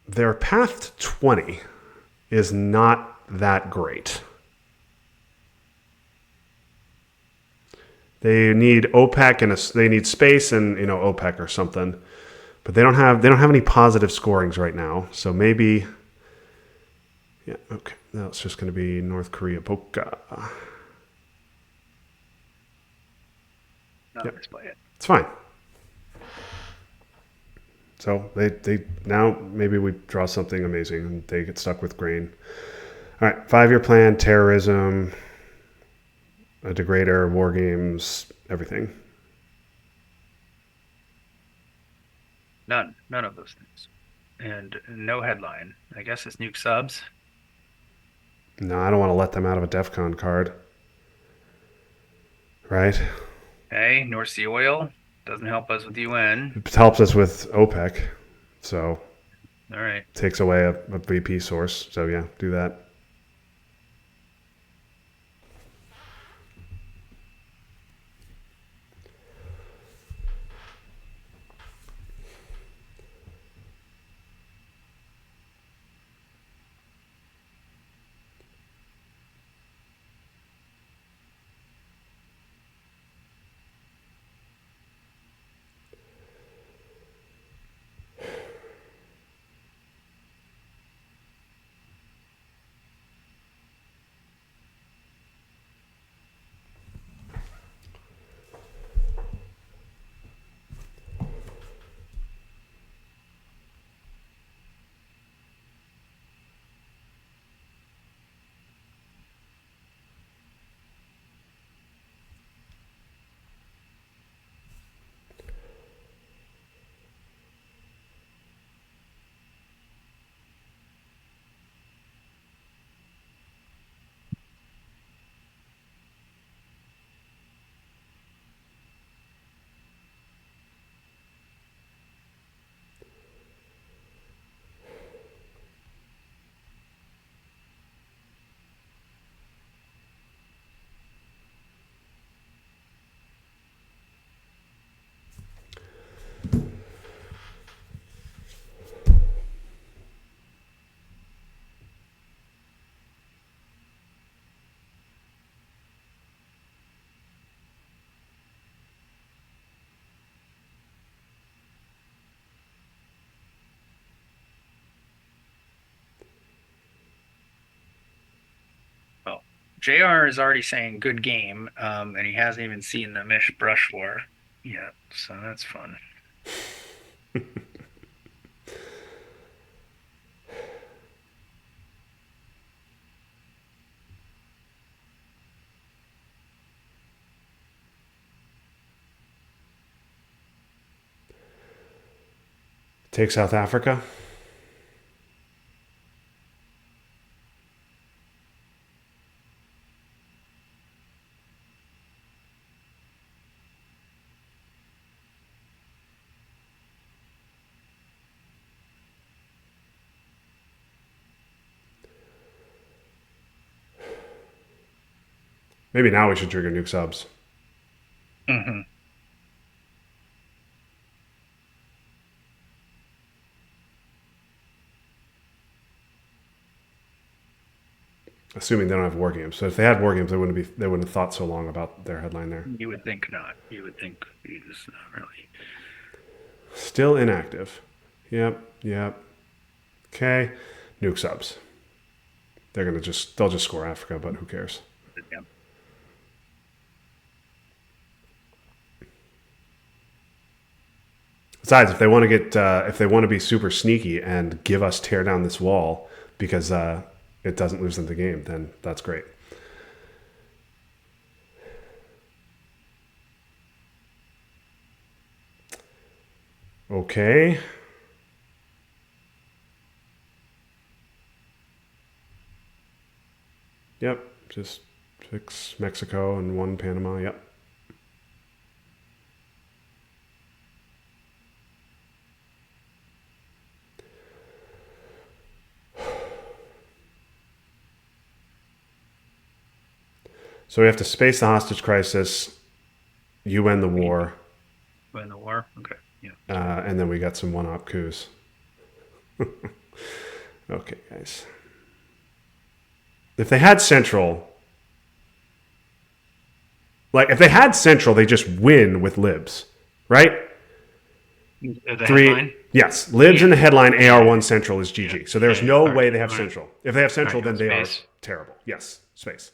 Their path to 20 is not that great. They need OPEC and they need space and OPEC or something, but they don't have any positive scorings right now. So maybe, yeah, okay. No, it's just going to be North Korea Boca. Not Yep. misplay it. It's fine. So they now maybe we draw something amazing and they get stuck with grain. All right, 5-year plan, terrorism, a degrader, war games, everything. None of those things. And no headline. I guess it's nuke subs. No, I don't want to let them out of a DEF CON card. Right? Okay. North Sea oil doesn't help us with UN. It helps us with OPEC. So All right. takes away a VP source. So yeah, do that. Well, JR is already saying good game, and he hasn't even seen the Mish Brush War yet, so that's fun. Take South Africa. Maybe now we should trigger nuke subs. Mm-hmm. Assuming they don't have war games. So if they had war games, they wouldn't have thought so long about their headline there. You would think not. You would think it's not really. Still inactive. Yep. Okay. Nuke subs. they'll just score Africa, but who cares? Yeah. Besides, if they want to be super sneaky and give us tear down this wall because it doesn't lose them the game, then that's great. Okay. Yep. Just 6 Mexico and 1 Panama. Yep. So we have to space the hostage crisis. You end the war. Win the war. Okay. Yeah. And then we got some one-op coups. Okay, guys. If they had Central, they just win with libs, right? The 3, headline? yes, libs in the headline. AR1 Central is GG. Yeah. So there's Yeah, no yeah. way they have All right. Central. If they have Central, All right, then they are space. terrible. Yes, space.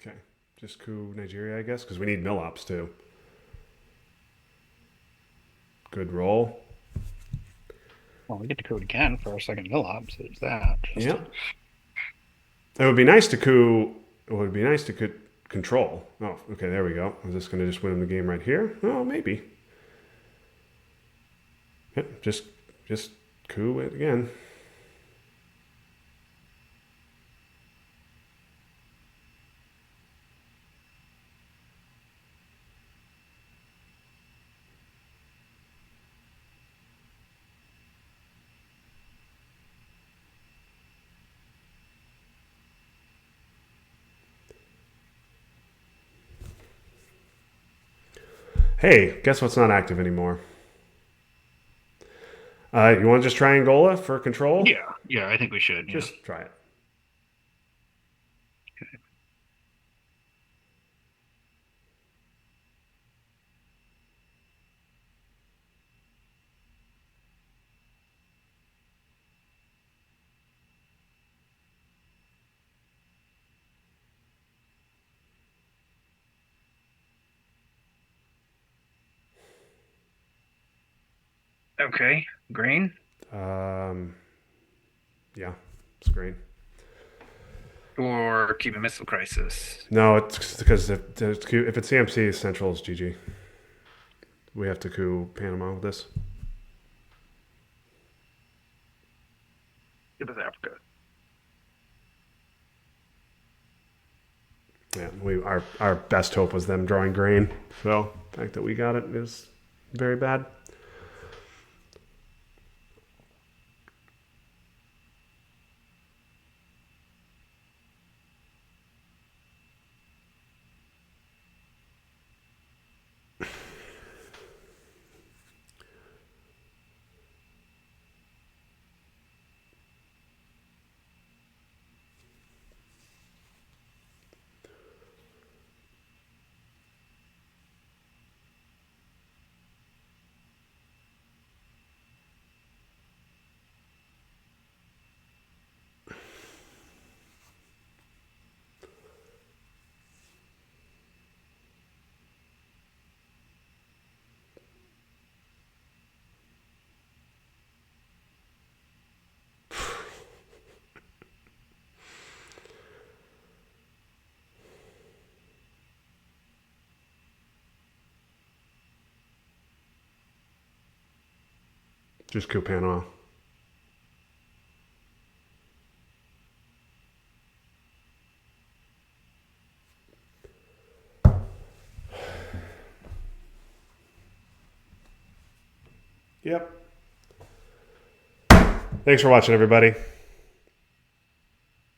Okay, just coup Nigeria, I guess, because we need mill-ops too. Good roll. Well, we get to code again for our second mill op, so there's that. Yeah. It would be nice to coup. It would be nice to control. Oh, okay, there we go. Is this going to just win him the game right here? Oh, maybe. Yep, just coup it again. Hey, guess what's not active anymore? You want to just try Angola for control? Yeah, I think we should. Just try it. Okay, green. Yeah, it's great. Or Cuban Missile Crisis. No, it's because if it's CMC, Central is GG. We have to coup Panama with this. Give us Africa. Yeah, our best hope was them drawing grain. So the fact that we got it is very bad. Just coup Panama. Yep. Thanks for watching, everybody.